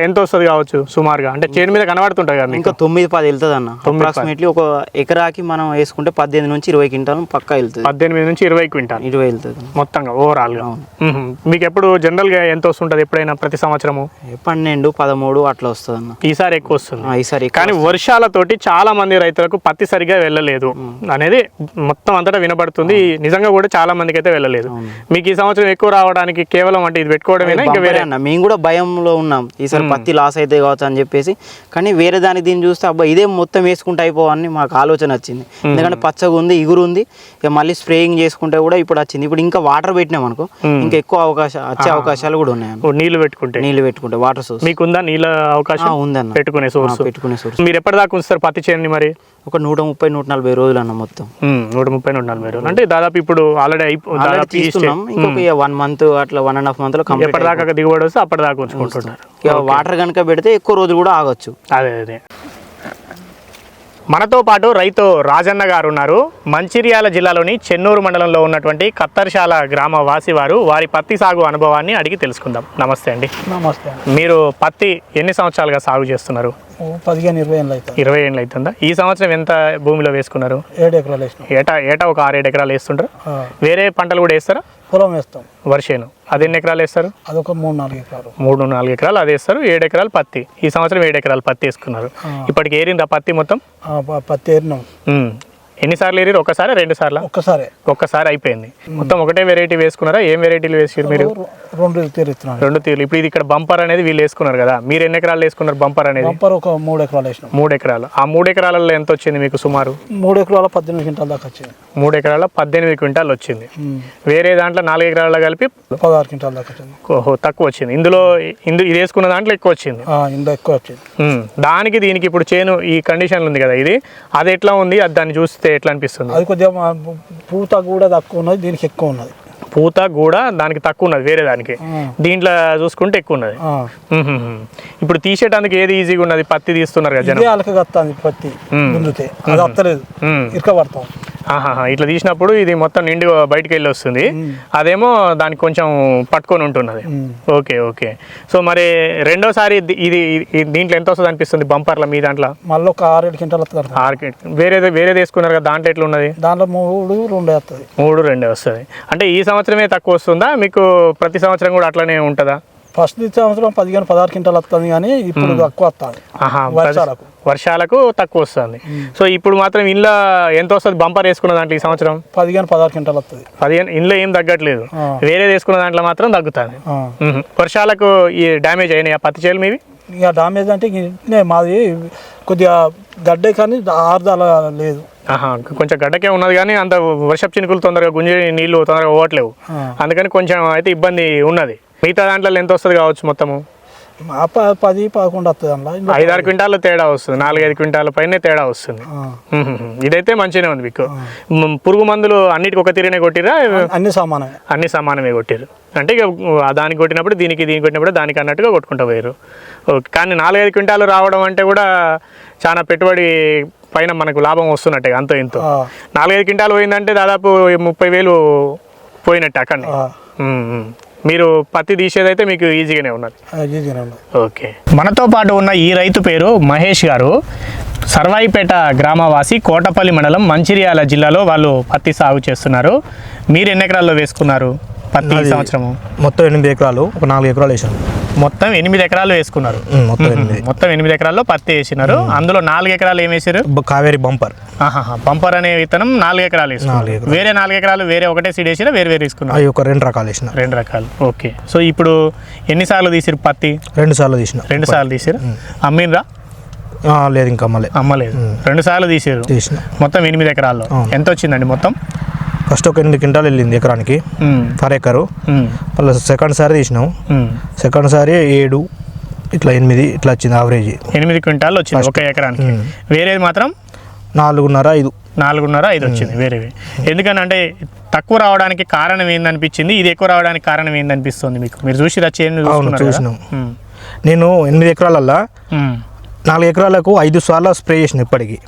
ఎంత వస్తుంది కావచ్చు సుమారుగా? అంటే చేను మీద కనబడుతుంటాయి కదా. ఇంకా 9-10 వెళ్తుంది అన్న. అప్రాక్సిమేట్లీ ఒక ఎకరాకి మనం వేసుకుంటే 18-20 క్వింటాలు పక్కా వెళ్తుంది. 18-20 క్వింటాల్ వెళ్తుంది మొత్తంగా ఓవరాల్ గా. మీకు ఎప్పుడు జనరల్ గా ఎంత వస్తుంటది ఎప్పుడైనా ప్రతి సంవత్సరము? 12-13 అట్లా వస్తుంది అన్న. ఈసారి ఎక్కువ వస్తుంది. కానీ వర్షాలతోటి చాలా మంది రైతులకు పత్తి సరిగా వెళ్ళలేదు అనేది మొత్తం అంతటా వినబడుతుంది. నిజంగా కూడా చాలా మందికి అయితే వెళ్ళలేదు. మీకు ఈ సంవత్సరం ఎక్కువ రావడానికి కేవలం అంటే ఇది పెట్టుకోవడమేనా? ఇంకా వేరే అన్న మేము కూడా భయంలో ఉన్నాం, ఈసారి పత్తి లాస్ అయితే కావచ్చు అని చెప్పేసి. కానీ వేరే దానికి దీన్ని చూస్తే అబ్బా ఇదే మొత్తం వేసుకుంటే అయిపోవని మాకు ఆలోచన వచ్చింది. ఎందుకంటే పచ్చగా ఉంది, ఇగురు ఉంది. ఇక మళ్ళీ స్ప్రేయింగ్ చేసుకుంటే కూడా ఇప్పుడు వచ్చింది. ఇప్పుడు ఇంకా వాటర్ పెట్టినాం అనుకో ఇంకా ఎక్కువ వచ్చే అవకాశాలు కూడా ఉన్నాయి. నీళ్లు పెట్టుకుంటే వాటర్ సోర్స్ మీకుందా? నీళ్ళ అవకాశం ఉందన్న. పెట్టుకునే సోర్స్. మీరు ఎప్పటిదాకా ఉంచుతారు పత్తి చేయండి? మరి ఒక 130-140 రోజులు అన్న. మొత్తం 130-140 రోజులు అంటే దాదాపు ఇప్పుడు ఆల్రెడీ తీసుకున్నాం. ఇంకొక 1 మంత్ అట్లా 1.5 మంత్ లో ఎప్పటిదాకా దిగుబడి వస్తే అప్పటిదాకా ఉంచుకుంటున్నారు. వాటర్ కనుక పెడితే ఎక్కువ రోజులు కూడా ఆగొచ్చు. అదే మనతో పాటు రైతు రాజన్న గారు ఉన్నారు. మంచిర్యాల జిల్లాలోని చెన్నూరు మండలంలో ఉన్నటువంటి కత్తర్శాల గ్రామ వాసి వారి పత్తి సాగు అనుభవాన్ని అడిగి తెలుసుకుందాం. నమస్తే అండి. నమస్తే. మీరు పత్తి ఎన్ని సంవత్సరాలుగా సాగు చేస్తున్నారు? 15-20 ఏళ్ళు అవుతుంది. 20 ఏళ్ళు అవుతుందా? ఈ సంవత్సరం ఎంత భూమిలో వేసుకున్నారు? 7 ఎకరాలు వేసినాం. ఏటా ఒక 6-7 ఎకరాలు వేస్తుంటారు. వేరే పంటలు కూడా వేస్తారా? పొలం వేస్తాం. వర్షేను అది ఎన్ని ఎకరాలు వేస్తారు? అదొక 3-4 ఎకరాలు. 3-4 ఎకరాలు అది వేస్తారు. 7 ఎకరాలు పత్తి. ఈ సంవత్సరం 7 ఎకరాలు పత్తి వేసుకున్నారు. ఇప్పటికి ఏరిందా పత్తి మొత్తం? పత్తి ఏరినాం. ఎన్నిసార్లు ఏరి? ఒకసారి 2 సార్లు? ఒక్కసారి అయిపోయింది. మొత్తం ఒకటే వెరైటీ వేసుకున్నారా? ఏం వెరైటీలు వేసారు మీరు? 2 తీర్లు. ఇప్పుడు ఇది ఇక్కడ బంపర్ అనేది వీళ్ళు వేసుకున్నారు కదా, మీరు ఎన్ని ఎకరాలు వేసుకున్నారు బంపర్ అనేది? ఒక 3 ఎకరాలు వేసినాం. 3 ఎకరాలు. ఆ 3 ఎకరాలలో ఎంత వచ్చింది మీకు సుమారు? 3 ఎకరాల 18 క్వింటాల దాకా వచ్చింది. 3 ఎకరాల 18 క్వింటాల్ వచ్చింది. వేరే దాంట్లో 4 ఎకరాల కలిపి 16 క్వింటాల దాకా వచ్చింది. ఓహో, తక్కువ వచ్చింది. ఇది వేసుకున్న దాంట్లో ఎక్కువ వచ్చింది. ఎక్కువ వచ్చింది. దానికి దీనికి ఇప్పుడు చేను ఈ కండిషన్లు ఉంది కదా, ఇది అది ఎట్లా ఉంది? అది దాన్ని చూస్తే ఎట్లా అనిపిస్తుంది? అది కొద్దిగా పూత కూడా తక్కువ ఉన్నది, దీనికి ఎక్కువ ఉన్నది. పూత కూడా దానికి తక్కువ ఉన్నది వేరే దానికి, దీంట్లో చూసుకుంటే ఎక్కువ ఉన్నది. ఇప్పుడు తీసేటానికి ఏది ఈజీగా ఉన్నది? పత్తి తీస్తున్నారు కదా జనం, పత్తి అది అత్తలేదు, ఇరకబడతాం. ఇట్లా తీసినప్పుడు ఇది మొత్తం నిండి బయటకు వెళ్ళి వస్తుంది, అదేమో దానికి కొంచెం పట్టుకొని ఉంటున్నది. ఓకే. సో మరి రెండోసారి ఇది దీంట్లో ఎంత వస్తుంది అనిపిస్తుంది బంపర్ల మీ దాంట్లో? మళ్ళీ ఒక 6-7 క్వింటాలు వస్తుంది. 6 వేరే తీసుకున్నారు కదా, దాంట్లో ఎట్లా ఉన్నది? దాంట్లో 3-2 వస్తుంది. 3-2 వస్తుంది. అంటే ఈ సంవత్సరమే తక్కువ వస్తుందా మీకు? ప్రతి సంవత్సరం కూడా అట్లనే ఉంటుందా? ఫస్ట్ సంవత్సరం 15-16 క్వింటాలు వస్తుంది కానీ ఇప్పుడు తక్కువ వస్తుంది వర్షాలకు తక్కువ వస్తుంది. సో ఇప్పుడు మాత్రం ఇంట్లో ఎంత వస్తుంది బంపర్ వేసుకున్న దాంట్లో ఈ సంవత్సరం? 15-16 క్వింటాలు వస్తుంది. 15 ఇంట్లో ఏం తగ్గట్లేదు, వేరే వేసుకున్న దాంట్లో మాత్రం తగ్గుతుంది. వర్షాలకు ఈ డ్యామేజ్ అయినాయి పత్తి చేలు మీవి? ఇక డామేజ్ అంటే మాది కొద్దిగా గడ్డే కానీ ఆరుదల లేదు. కొంచెం గడ్డకే ఉన్నది కానీ అంత వర్షపు చినుకులు తొందరగా గుంజి నీళ్లు తొందరగా పోవట్లేవు, అందుకని కొంచెం అయితే ఇబ్బంది ఉన్నది. మిగతా దాంట్లో ఎంత వస్తుంది కావచ్చు మొత్తము? 10-11 వస్తుంది. అందులో 5-6 క్వింటాలు తేడా వస్తుంది, 4-5 క్వింటాల పైన తేడా వస్తుంది. ఇదైతే మంచిగానే ఉంది మీకు. పురుగు మందులు అన్నిటికి ఒక తీరునే కొట్టిరా? అన్ని సమానమే కొట్టిరు అంటే ఇక దానికి కొట్టినప్పుడు దీనికి కొట్టినప్పుడు దానికి అన్నట్టుగా కొట్టుకుంటూ పోయారు. ఓకే, కానీ 4-5 క్వింటాలు రావడం అంటే కూడా చాలా పెట్టుబడి పైన మనకు లాభం వస్తున్నట్టే అంతో ఇంతో. 4-5 క్వింటాలు పోయిందంటే దాదాపు 30,000 పోయినట్టే అక్కడనే. మీరు పత్తి తీసేదైతే మీకు ఈజీగానే ఉన్నది. ఓకే, మనతో పాటు ఉన్న ఈ రైతు పేరు మహేష్ గారు. సర్వాయిపేట గ్రామవాసి, కోటపల్లి మండలం, మంచిర్యాల జిల్లాలో వాళ్ళు పత్తి సాగు చేస్తున్నారు. మీరు ఎన్ని ఎకరాల్లో వేసుకున్నారు పత్తి ఈ సంవత్సరము? మొత్తం 8 ఎకరాలు, ఒక 4 ఎకరాలు వేసాను. మొత్తం 8 ఎకరాలు వేసుకున్నారు. మొత్తం 8 ఎకరాల్లో పత్తి వేసినారు. అందులో 4 ఎకరాలు ఏం వేసారు? కావేరి బంపర్. బంపర్ అనే విత్తనం 4 ఎకరాలు వేసుకున్నారు. వేరే 4 ఎకరాలు వేరే ఒకటే సీడ్ వేసినా వేరే వేసుకున్నారు? అవి ఒక 2 రకాలు వేసిన. 2 రకాలు. ఓకే, సో ఇప్పుడు ఎన్నిసార్లు తీసిరు పత్తి? 2 సార్లు తీసిన. 2 సార్లు తీసిరు. అమ్మినరా? లేదు, ఇంకా అమ్మలేదు. 2 సార్లు తీసిరు. మొత్తం 8 ఎకరాల్లో ఎంత వచ్చిందండి మొత్తం? ఫస్ట్ ఒక 8 క్వింటాలు వెళ్ళింది ఎకరానికి పర్ ఎకరు. మళ్ళీ సెకండ్ సారి తీసినాం. సెకండ్ సారి 7 ఇట్లా 8 ఇట్లా వచ్చింది యావరేజ్. 8 క్వింటాలు వచ్చింది ఒక ఎకరానికి. వేరేది మాత్రం 4.5 వచ్చింది వేరేవి. ఎందుకని అంటే తక్కువ రావడానికి కారణం ఏందనిపించింది, ఇది ఎక్కువ రావడానికి కారణం ఏందనిపిస్తుంది మీకు? మీరు చూసి చూసినాం. నేను 8 ఎకరాలల్లా 4 ఎకరాలకు 5 సార్లు స్ప్రే చేసిన ఇప్పటికి.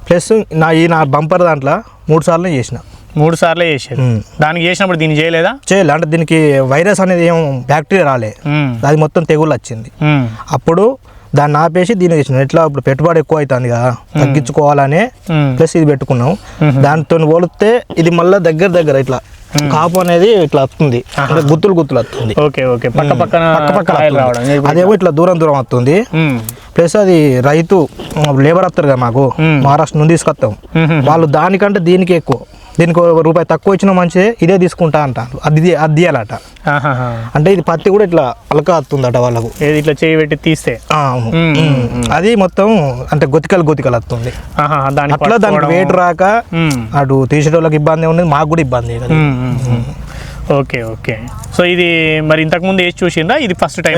ప్లస్ నా బంపర్ దాంట్లో 3 సార్లు చేసిన. 3 సార్లు చేసారు. దానికి చేసినప్పుడు దీన్ని చేయలేదా? చేయలే, అంటే దీనికి వైరస్ అనేది ఏం బ్యాక్టీరియా రాలే, అది మొత్తం తెగుళ్ళు వచ్చింది. అప్పుడు దాన్ని ఆపేసి దీన్ని చేసిన. ఎట్లా ఇప్పుడు పెట్టుబడి ఎక్కువ అవుతుంది కదా, తగ్గించుకోవాలనే ప్లస్ ఇది పెట్టుకున్నాం. దాంతో పోలిస్తే ఇది మళ్ళీ దగ్గర ఇట్లా కాపు అనేది ఇట్లా వస్తుంది, గుత్తులు వస్తుంది. అదేమో ఇట్లా దూరం వస్తుంది. ప్లస్ అది రైతు లేబర్ వస్తారు కదా మాకు, మహారాష్ట్ర నుండి తీసుకొస్తాం. వాళ్ళు దానికంటే దీనికి ఎక్కువ, దీనికి ₹1 తక్కువ ఇచ్చినా మంచిదే, ఇదే తీసుకుంటా అంటారు. అది తీయాలట. అంటే ఇది పత్తి కూడా ఇట్లా అలక వస్తుందట వాళ్ళకు, ఇట్లా చేయి పెట్టి తీస్తే. అది మొత్తం అంటే గొతికలు వస్తుంది. అట్లా దానికి వెయిట్ రాక అటు తీసేటోళ్ళకి ఇబ్బంది ఉండేది, మాకు కూడా ఇబ్బంది. ఓకే ఓకే, సో ఇది మరి ఇంతకు ముందు వేసి చూసిందా? ఇది ఫస్ట్ టైం?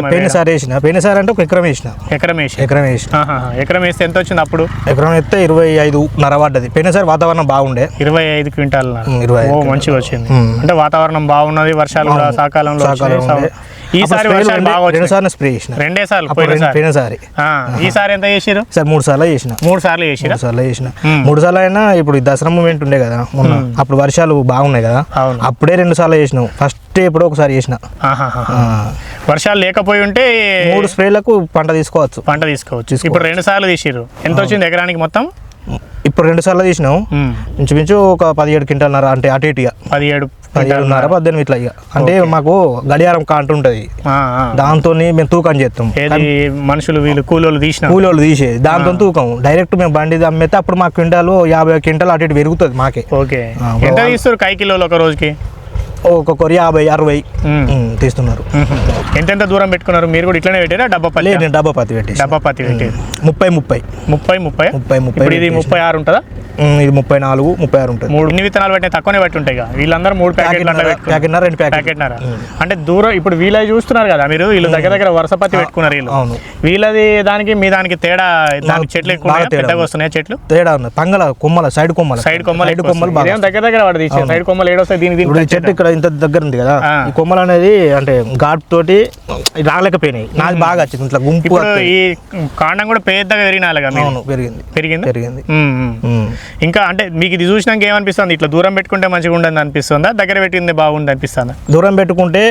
పోయినసారి అంటే ఒక ఎకరం వేసిన. ఎకరం వేస్తే ఎంత వచ్చింది అప్పుడు? ఎకరం వేస్తే 25.5 పడ్డది. పోయినసారి వాతావరణం బాగుండే, 25 క్వింటాల్ మంచిగా వచ్చింది. అంటే వాతావరణం బాగున్నది, వర్షాలు కూడా సకాలంలో. ఈసారి వర్షాలు బాగా వచ్చింది. 2 సార్లు స్ప్రే చేసిన. 2 సార్లు పోయినసారి. ఈసారి ఎంత చేసారు? 3 సార్లు చేసిన. 3 సార్లు చేసిన. 3 సార్లు అయినా ఇప్పుడు దసరా మూమెంట్ ఉండే కదా మొన్న, అప్పుడు వర్షాలు బాగున్నాయి కదా, అప్పుడే 2 సార్లు చేసినాం. ఫస్ట్ ఎప్పుడో ఒకసారి చేసిన. వర్షాలు లేకపోయి ఉంటే 3 స్ప్రేలకు పంట తీసుకోవచ్చు. ఇప్పుడు 2 సార్లు తీసిరు. ఎంత వచ్చింది ఎకరానికి మొత్తం? ఇప్పుడు 2 సార్లు తీసినాం. ఇంచుమించు ఒక 17 క్వింటాలన్నర, అంటే అటు ఇటుగా 17.5 18 ఇట్లా. ఇక అంటే మాకు గడియారం కాంట ఉంటుంది, దాంతో మేము తూకం చేస్తాం. మనుషులు వీళ్ళు కూలోళ్ళు తీసేది దాంతో తూకం. డైరెక్ట్ మేము బండి అమ్మితే అప్పుడు మాకు క్వింటాలు 50 క్వింటాలు అటు ఇటు పెరుగుతుంది మాకే. ఓకే, ఎంత తీస్తారు కై కిలోలు ఒక రోజుకి? ఒక్కొక్కరు 50-60 తీస్తున్నారు. ఎంత దూరం పెట్టుకున్నారు మీరు కూడా? ఇట్లనే పెట్టారా? డబ్బా పత్తి పెట్టి 30 ఇది 36 ఉంటుందా? ఇది 34, 36 ఉంటుంది. 3 విత్తనాలు పెట్టిన తక్కువనే పెట్టి ఉంటాయి. వీళ్ళందరూ 3 ప్యాకెట్లన్నర. అంటే దూరం ఇప్పుడు వీళ్ళ చూస్తున్నారు కదా మీరు, వీళ్ళు దగ్గర వరుస పత్తి పెట్టుకున్నారు వీళ్ళు. వీళ్ళది దానికి మీ దానికి తేడా, దానికి చెట్లు ఎక్కువ పెద్దగా వస్తున్నాయి. చెట్లు తేడా ఉన్నాయి. పంగల కొమ్మల సైడ్ కొమ్మలు దగ్గర వాడు సైడ్ కొమ్మలు ఏడొస్తాయి. దీనికి చెట్టు ఇక్కడ ఇంత దగ్గర ఉంది కదా, ఈ కొమ్మలు అనేది అంటే ఘాట్ తోటి రాలేకపోయినాయి. నాది బాగా వచ్చింది ఇట్లా గుంపు. ఈ కాండం కూడా పెద్దగా పెరిగింది. ఇంకా అంటే మీకు ఇది చూసినాక ఏమనిపిస్తుంది? ఇట్లా దూరం పెట్టుకుంటే మంచిగా ఉండదు అనిపిస్తుందా, దగ్గర పెట్టింది బాగుంది అనిపిస్తుందా? దూరం పెట్టుకుంటే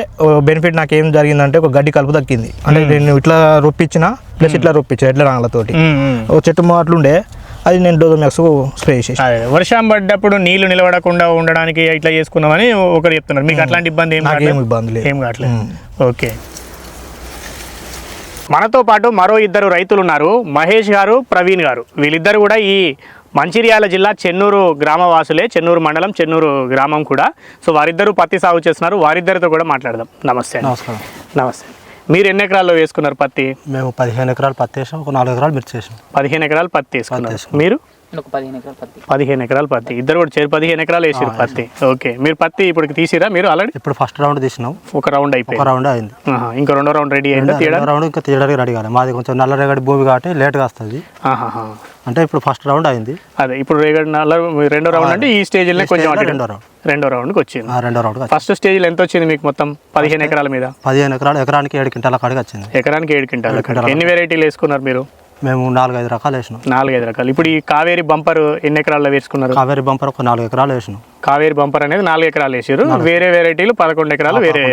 బెనిఫిట్ నాకు ఏం జరిగిందంటే, ఒక గడ్డి కలుపు దక్కింది. అంటే నేను ఇట్లా రొప్పించిన ప్లస్ ఇట్లా రొప్పించిన ఎట్లా రాళ్ళతోటి ఒక చెట్టు మాటలుండే, అది నేను డోజోమాక్స్ స్ప్రే చేసేసి. వర్షం పడ్డప్పుడు నీళ్లు నిలబడకుండా ఉండడానికి ఇట్లా చేసుకున్నామని ఒకరు చెప్తున్నారు. మీకు అట్లాంటి ఇబ్బంది ఏం కావట్లేదు? ఏం కావట్లేదు. ఓకే, మనతో పాటు మరో ఇద్దరు రైతులు ఉన్నారు, మహేష్ గారు, ప్రవీణ్ గారు. వీళ్ళిద్దరు కూడా ఈ మంచిర్యాల జిల్లా చెన్నూరు గ్రామవాసులే, చెన్నూరు మండలం, చెన్నూరు గ్రామం కూడా. సో వారిద్దరూ పత్తి సాగు చేస్తున్నారు. వారిద్దరితో కూడా మాట్లాడదాం. నమస్తే. నమస్కారం. నమస్తే. మీరు ఎన్ని ఎకరాల్లో వేసుకున్నారు పత్తి? మేము 15 ఎకరాలు పత్తి వేసాం, ఒక 4 ఎకరాలు మిర్చి వేసాం. 15 ఎకరాలు పత్తి వేసుకున్నారు. మీరు? 15 ఎకరాలు పత్తి. ఇద్దరు కూడా 15 ఎకరాలు వేసారు పత్తి. ఓకే. మీరు పత్తి ఇప్పుడు తీసిరా? మీరు ఆల్రెడీ ఇప్పుడు ఫస్ట్ రౌండ్ తీసినాం, ఒక రౌండ్ అయిపోయింది. ఒక రౌండ్ అయింది. ఇంకా రెండో రౌండ్ రెడీ అయింది. రౌండ్ ఇంకా తీయడానికి రెడీ కాలేదు. మాది కొంచెం నల్లరేగడి భూమి కాబట్టి లేట్గా వస్తుంది. అంటే ఇప్పుడు ఫస్ట్ రౌండ్ అయింది. అదే ఇప్పుడు రెండో రౌండ్ అంటే ఈ స్టేజ్ కొంచెం రెండో రౌండ్కి వచ్చింది. రెండో రౌండ్ ఫస్ట్ స్టేజ్ ఎంత వచ్చింది మీకు మొత్తం 15 ఎకరాల మీద? 15 ఎకరాలు, ఎకరానికి 7 క్వింటాల కాడికి వచ్చింది. ఎకరానికి 7 క్వింటాల. ఎన్ని వెరైటీలు వేసుకున్నారు మీరు? మేము 4-5 రకాలు వేసినాం. 4-5 రకాలు. ఇప్పుడు ఈ కావేరి బంపర్ ఎన్ని ఎకరాల్లో వేసుకున్నారు? కావేరి బంపర్ ఒక 4 ఎకరాలు వేసినాం. కావేరి బంపర్ అనేది 4 ఎకరాలు వేసారు. వేరే వెరైటీలు 11 ఎకరాలు, వేరే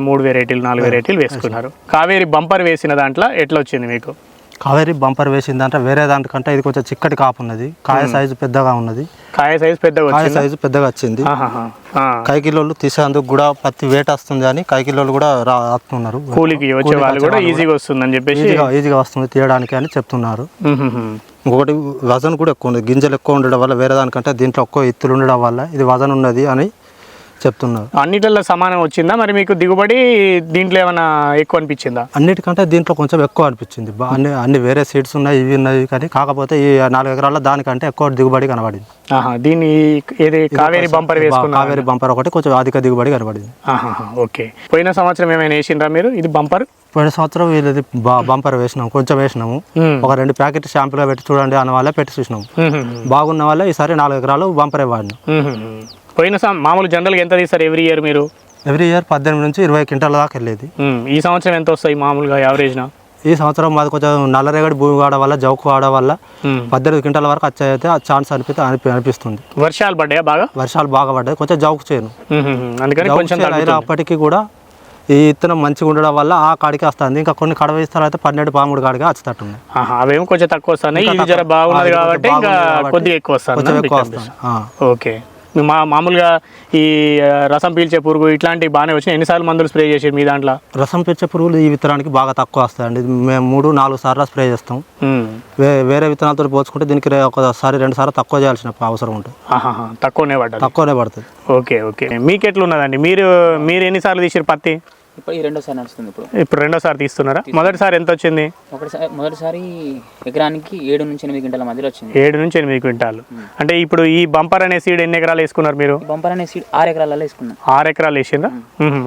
3 వెరైటీలు, 4 వెరైటీలు వేసుకున్నారు. కావేరి బంపర్ వేసిన దాంట్లో ఎట్లా వచ్చింది మీకు? కావేరి బంపర్ వేసిందంటే వేరే దానికంటే ఇది కొంచెం చిక్కటి కాపు ఉన్నది, కాయ సైజు పెద్దగా ఉన్నది. కాయ సైజు పెద్దగా వచ్చింది. కైకిలోళ్ళు తీసేందుకు కూడా పత్తి వేట వస్తుంది అని కైకిలోళ్ళు కూడా వస్తున్నారు. కూలికి వచ్చే వాళ్ళు కూడా ఈజీగా వస్తుంది అని చెప్పేసి, ఈజీగా వస్తుంది తీయడానికి అని చెప్తున్నారు. ఇంకొకటి వజన్ కూడా ఎక్కువ ఉంది, గింజలు ఎక్కువ ఉండడం వల్ల, వేరే దానికంటే దీంట్లో ఎక్కువ ఎత్తులు ఉండడం వల్ల ఇది వజన్ ఉన్నది అని చెప్తున్నారు. అన్నిటిలో సమానం వచ్చిందా మరి మీకు దిగుబడి? దీంట్లో ఏమైనా ఎక్కువ అనిపించిందా? అన్నిటికంటే దీంట్లో కొంచెం ఎక్కువ అనిపించింది. అన్ని వేరే సీడ్స్ ఉన్నాయి, ఇవి ఉన్నాయి, కానీ కాకపోతే ఈ 4 ఎకరాల దానికంటే ఎక్కువ దిగుబడి కనబడింది. దీన్ని ఏది కావేరి బంపర్ వేసుకున్నా? కావేరి బంపర్ ఒకటి కొంచెం అధిక దిగుబడి కనబడింది. ఓకే. పోయిన సంవత్సరం ఏమైనా వేసిండ్రా మీరు? ఇది బంపర్ పోయిన సంవత్సరం వీళ్ళది బంపర్ వేసినాం, కొంచెం వేసినాము. ఒక 2 ప్యాకెట్ షాంపులుగా పెట్టి చూడండి అన్న వాళ్ళే పెట్టి చూసినాము. బాగున్న వాళ్ళే ఈసారి 4 ఎకరాలు బంపరే వాడినాం. పోయిన మామూలు జనరల్గా ఎంత తీస్తారు ఎవ్రీ ఇయర్ మీరు? ఎవ్రీ ఇయర్ 18 నుంచి 20 క్వింటాల దాకా వెళ్ళేది. ఈ సంవత్సరం ఎంత వస్తాయి మామూలుగా యావరేజ్నా? ఈ సంవత్సరం మాది కొంచెం నల్లరేగడి భూమి వాడడం వల్ల, జౌకు వాడడం వల్ల 18 క్వింటాల వరకు వచ్చాయితే ఆ ఛాన్స్ అనిపిస్తుంది. వర్షాలు పడ్డాయా? వర్షాలు బాగా పడ్డాయి. కొంచెం జౌకు చేయను, అందుకని కొంచెం అయినప్పటికీ కూడా ఈ ఇత్తనం మంచిగా ఉండడం వల్ల ఆ కాడికి వస్తుంది. ఇంకా కొన్ని కడవ ఇస్తారు అయితే 12-13 కాడికి వచ్చేటట్టుంది. అవేమో కొంచెం తక్కువ వస్తున్నాయి. ఇది జర బాగున్నది కాబట్టి ఇంకా కొద్దిగా ఎక్కువ వస్తుంది. ఓకే. మామూలుగా ఈ రసం పీల్చే పురుగు ఇట్లాంటివి బాగానే వచ్చినాయి. ఎన్నిసార్లు మందులు స్ప్రే చేసారు మీ దాంట్లో? రసం పీల్చే పురుగులు ఈ విత్తనానికి బాగా తక్కువ వస్తాయండి. మేము 3-4 సార్లు స్ప్రే చేస్తాం. వేరే విత్తనాలతో పోల్చుకుంటే దీనికి ఒకసారి 2 సార్లు తక్కువ చేయాల్సిన అవసరం ఉంటుంది. తక్కువనే పడుతుంది. ఓకే. మీకు ఎట్లా ఉన్నదండి? మీరు ఎన్నిసార్లు తీసారు పత్తి? ఇప్పుడు రెండోసారి నడుస్తుంది. ఇప్పుడు రెండోసారి తీస్తున్నారా? మొదటిసారి ఎంత వచ్చింది? మొదటిసారి ఎకరానికి 7 నుంచి 8 క్వింటాల మధ్యలో వచ్చింది. 7 నుంచి 8 క్వింటాలు. అంటే ఇప్పుడు ఈ బంపర్ అనే సీడ్ ఎన్ని ఎకరాలు వేసుకున్నారు మీరు? బంపర్ అనే సీడ్ 6 ఎకరాలలో వేసుకున్నాం. 6 ఎకరాలు వేసిందా?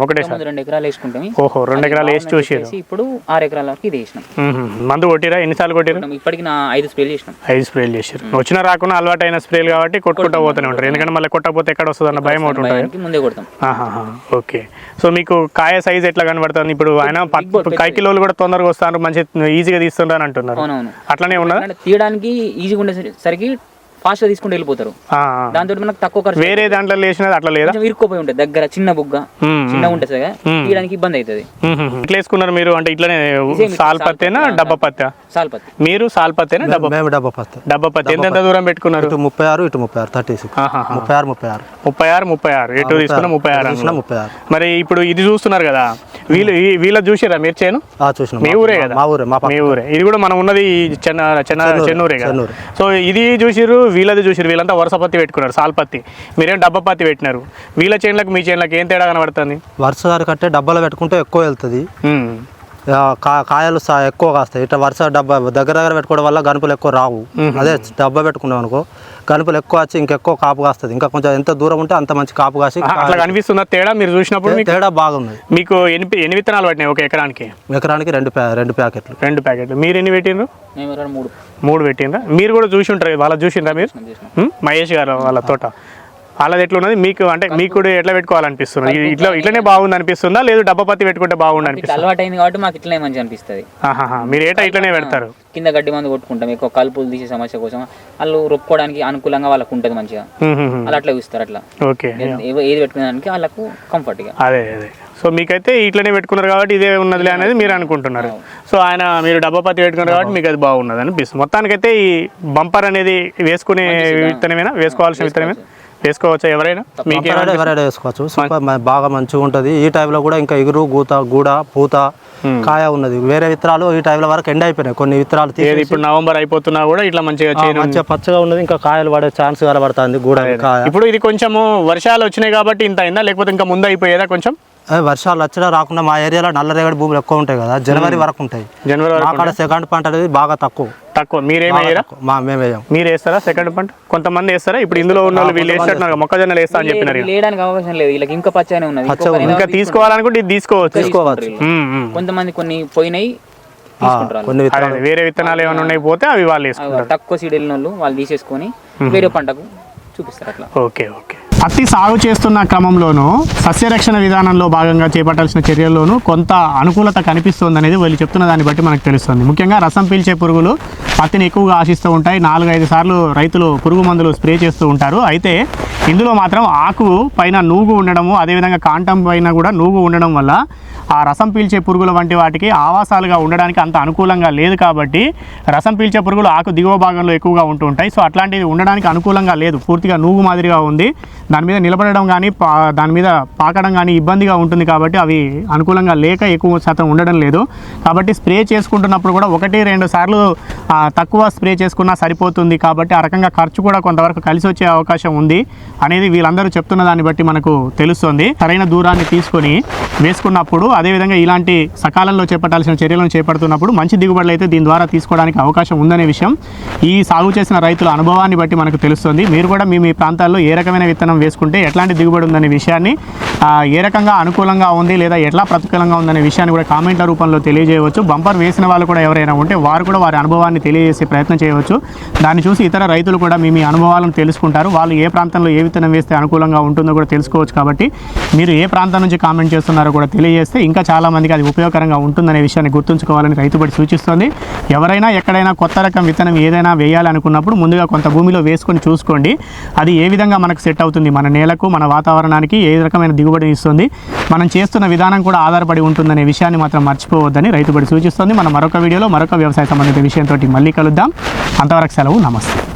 ఒకటేసారి 2 ఎకరాలు వేసుకుంటాం. ఓహో, 2 ఎకరాలు వేసి చూసారు. ఇప్పుడు 6 ఎకరాల వరకు ఇది వేసినాం. మందు కొట్టిరా? ఎన్నిసార్లు కొట్టిరు? ఇప్పటికి 5 స్ప్రేలు చేసినాం. 5 స్ప్రేలు చేసారు. వచ్చినా రాకుండా అలవాటైన స్ప్రేలు కాబట్టి కొట్టుకుంటా పోతూనే ఉంటారు. ఎందుకంటే మళ్ళీ కొట్టకపోతే ఎక్కడ వస్తుంది అన్న భయం ఒకటి ఉంటుంది. ముందే కొడతాం. ఓకే. సో మీకు కాయ సైజ్ ఎట్లా కనబడుతుంది? ఇప్పుడు ఆయన కైకిలోలు కూడా తొందరగా వస్తారు, మంచి ఈజీగా తీస్తుంటారు అని అంటున్నారు. అట్లనే ఉన్నది. తీయడానికి ఈజీగా ఉండేసరికి ఫాస్ట్ గా తీసుకుంటూ వెళ్ళిపోతారు. దాంతో మనకు తక్కువ ఖర్చు. వేరే దాంట్లో వేసినది అట్లా లేదా? ఇరుక్కుపోయి ఉంటుంది దగ్గర, చిన్న బుగ్గ చిన్నగా ఉంటుంది కదా, తీయడానికి ఇబ్బంది అవుతుంది. ఇట్లా వేసుకున్నారు మీరు? అంటే ఇట్లనే సాల్ పత్తేనా డబ్బా పత్తా? సాల్ పత్తి. మీరు సాల్ పత్తేనా డబ్బా? మేము డబ్బా పత్తి. డబ్బా పత్తి ఎంత దూరం పెట్టుకున్నారు? 36 ఇటు 36 36 36 ఎటు తీసుకున్నా 36. మరి ఇప్పుడు ఇది చూస్తున్నారు కదా, వీళ్ళ చూసారా మీరు? చేను చూసిన మీ ఊరే కదా? మీ ఊరే. ఇది కూడా మనం ఉన్నది చెన్నూరే కదా. సో ఇది చూసిర్రు, వీళ్ళది చూసిరు. వీళ్ళంతా వరుస పత్తి పెట్టుకున్నారు, సాల్ పత్తి. మీరేం డబ్బా పత్తి పెట్టినారు. వీళ్ళ చేనులకు మీ చేనులకు ఏం తేడా కనబడుతుంది? వరుసదారి కట్టే డబ్బాలో పెట్టుకుంటే ఎక్కువ వెళ్తుంది, కాయలు ఎక్కువ కాస్తాయి. ఇట్లా వరుస డబ్బా దగ్గర పెట్టుకోవడం వల్ల గనుపులు ఎక్కువ రావు. అదే డబ్బా పెట్టుకున్నాం అనుకో, గనుపులు ఎక్కువ వచ్చి ఇంకెక్కువ కాపు కాస్తుంది. ఇంకా కొంచెం ఎంత దూరం ఉంటే అంత మంచి కాపు కాసి. అట్లా కనిపిస్తుందా తేడా మీరు చూసినప్పుడు? తేడా బాగుంది. మీకు ఎన్ని విత్తనాలు పట్టినాయి ఒక ఎకరానికి? ఎకరానికి 2 ప్యాకెట్లు. 2 ప్యాకెట్లు. మీరు ఎన్ని పెట్టిండ్రు? 3 పెట్టిండ్రా? మీరు కూడా చూసి ఉంటారు, వాళ్ళ చూసిండ్రా మీరు? మహేష్ గారు వాళ్ళ తోట వాళ్ళది ఎట్లా ఉన్నది మీకు? అంటే మీకు కూడా ఎట్లా పెట్టుకోవాలనిపిస్తుంది? ఇట్లనే బాగుంది అనిపిస్తుందా, లేదు డబ్బా పత్తి పెట్టుకుంటే బాగుంది అనిపిస్తుంది? అలవాటు అయింది కాబట్టి మాకు ఇట్లనే మంచి అనిపిస్తుంది. మీరు ఇట్లనే పెడతారు? కింద గడ్డి మందు కొట్టుకుంటాం, ఎక్కువ కలుపులు తీసే సమస్య కోసం. వాళ్ళు రొప్పుకోవడానికి అనుకూలంగా వాళ్ళకు ఉంటుంది మంచిగా, వాళ్ళు అట్లా చూస్తారు. అట్లా ఓకే. ఏది పెట్టుకునేదానికి వాళ్ళకు కంఫర్ట్ గా. అదే. సో మీకైతే ఇట్లనే పెట్టుకున్నారు కాబట్టి ఇదే ఉన్నదిలే అనేది మీరు అనుకుంటున్నారు. సో మీరు డబ్బా పత్తి పెట్టుకున్నారు కాబట్టి మీకు అది బాగున్నది అనిపిస్తుంది. మొత్తానికైతే ఈ బంపర్ అనేది వేసుకునే విత్తనమేనా? వేసుకోవాల్సిన విత్తనమేనా? వేసుకోవచ్చా ఎవరైనా? మీకు ఎవరైనా వేసుకోవచ్చు. సూపర్ బాగా మంచిగా ఉంటుంది. ఈ టైంలో కూడా ఇంకా ఎగురు గూడ పూత కాయ ఉన్నది. వేరే విత్తనాలు ఈ టైంలో వరకు ఎండ్ అయిపోయినాయి. కొన్ని విత్తనాలు ఇప్పుడు నవంబర్ అయిపోతున్నా కూడా ఇట్లా మంచిగా పచ్చగా ఉన్నది. ఇంకా కాయలు పడే ఛాన్స్ కనబడుతుంది గూడ కాయ. ఇప్పుడు ఇది కొంచెము వర్షాలు వచ్చినాయి కాబట్టి ఇంత అయిందా, లేకపోతే ఇంకా ముందు అయిపోయేదా? కొంచెం వర్షాలు వచ్చినా రాకుండా మా ఏరియాలో నల్లరేగడి భూములు ఎక్కువ ఉంటాయి కదా, జనవరి వరకు ఉంటాయి. అక్కడ సెకండ్ పంట అనేది బాగా తక్కువ. మీరేమయ్యారా? మేమేయం. మీరు వేస్తారా సెకండ్ పంట? కొంతమంది వేస్తారా? ఇప్పుడు ఇందులో ఉన్న వాళ్ళు వీళ్ళు వేస్తున్నారు మొక్కజొన్నలు వేస్తా అని చెప్పినారు. లేయడానికి అవకాశం లేదు, ఇలా ఇంకా పచ్చనే ఉన్నది. ఇంకా తీసుకోవాలనుకుంటే ఇది తీసుకోవచ్చు. కొంతమంది కొన్ని పోయినాయి వేరే విత్తనాలు ఏమైనా ఉన్నాయి పోతే అవి వాళ్ళు వేసుకుంటారు. తక్కువ సీడ్ వెళ్ళిన వాళ్ళు వాళ్ళు తీసేసుకొని వేరే పంటకు చూపిస్తారు అట్లా. ఓకే. పత్తి సాగు చేస్తున్న క్రమంలోనూ సస్యరక్షణ విధానంలో భాగంగా చేపట్టాల్సిన చర్యల్లోనూ కొంత అనుకూలత కనిపిస్తుంది అనేది వాళ్ళు చెప్తున్న దాన్ని బట్టి మనకు తెలుస్తుంది. ముఖ్యంగా రసం పీల్చే పురుగులు పత్తిని ఎక్కువగా ఆశిస్తూ ఉంటాయి. 4-5 సార్లు రైతులు పురుగు మందులు స్ప్రే చేస్తూ ఉంటారు. అయితే ఇందులో మాత్రం ఆకు పైన నూగు ఉండడము, అదేవిధంగా కాండం పైన కూడా నూగు ఉండడం వల్ల ఆ రసం పీల్చే పురుగుల వంటి వాటికి ఆవాసాలుగా ఉండడానికి అంత అనుకూలంగా లేదు. కాబట్టి రసం పీల్చే పురుగులు ఆకు దిగువ భాగంలో ఎక్కువగా ఉంటూ ఉంటాయి. సో అట్లాంటిది ఉండడానికి అనుకూలంగా లేదు, పూర్తిగా నూగు మాదిరిగా ఉంది. దాని మీద నిలబడడం కానీ దాని మీద పాకడం కానీ ఇబ్బందిగా ఉంటుంది. కాబట్టి అవి అనుకూలంగా లేక ఎక్కువ శాతం ఉండడం లేదు. కాబట్టి స్ప్రే చేసుకుంటున్నప్పుడు కూడా 1-2 సార్లు తక్కువ స్ప్రే చేసుకున్నా సరిపోతుంది. కాబట్టి ఆ రకంగా ఖర్చు కూడా కొంతవరకు కలిసి వచ్చే అవకాశం ఉంది అనేది వీళ్ళందరూ చెప్తున్న దాన్ని బట్టి మనకు తెలుస్తుంది. సరైన దూరాన్ని తీసుకొని వేసుకున్నప్పుడు, అదేవిధంగా ఇలాంటి సకాలంలో చేపట్టాల్సిన చర్యలను చేపడుతున్నప్పుడు మంచి దిగుబడులు అయితే దీని ద్వారా తీసుకోవడానికి అవకాశం ఉందనే విషయం ఈ సాగు చేసిన రైతుల అనుభవాన్ని బట్టి మనకు తెలుస్తుంది. మీరు కూడా మీ ప్రాంతాల్లో ఏ రకమైన విత్తనం వేసుకుంటే ఎట్లాంటి దిగుబడి ఉందనే విషయాన్ని, ఏ రకంగా అనుకూలంగా ఉంది లేదా ఎట్లా ప్రతికూలంగా ఉందనే విషయాన్ని కూడా కామెంట్ల రూపంలో తెలియజేయవచ్చు. బంపర్ వేసిన వాళ్ళు కూడా ఎవరైనా ఉంటే వారు కూడా వారి అనుభవాన్ని తెలియజేసే ప్రయత్నం చేయవచ్చు. దాన్ని చూసి ఇతర రైతులు కూడా మీ అనుభవాలను తెలుసుకుంటారు. వాళ్ళు ఏ ప్రాంతంలో ఏ విత్తనం వేస్తే అనుకూలంగా ఉంటుందో కూడా తెలుసుకోవచ్చు. కాబట్టి మీరు ఏ ప్రాంతం నుంచి కామెంట్ చేస్తున్నారో కూడా తెలియజేస్తే ఇంకా చాలామందికి అది ఉపయోగకరంగా ఉంటుందనే విషయాన్ని గుర్తుంచుకోవాలని రైతుబడి సూచిస్తుంది. ఎవరైనా ఎక్కడైనా కొత్త రకం విత్తనం ఏదైనా వేయాలనుకున్నప్పుడు ముందుగా కొంత భూమిలో వేసుకొని చూసుకోండి. అది ఏ విధంగా మనకు సెట్ అవుతుంది, మన నేలకు మన వాతావరణానికి ఏ రకమైన దిగుబడిని ఇస్తుంది, మనం చేస్తున్న విధానం కూడా ఆధారపడి ఉంటుందనే విషయాన్ని మాత్రం మర్చిపోవద్దని రైతుబడి సూచిస్తుంది. మనం మరొక వీడియోలో మరొక వ్యవసాయ సంబంధిత విషయంతో మళ్ళీ కలుద్దాం. అంతవరకు సెలవు, నమస్తే.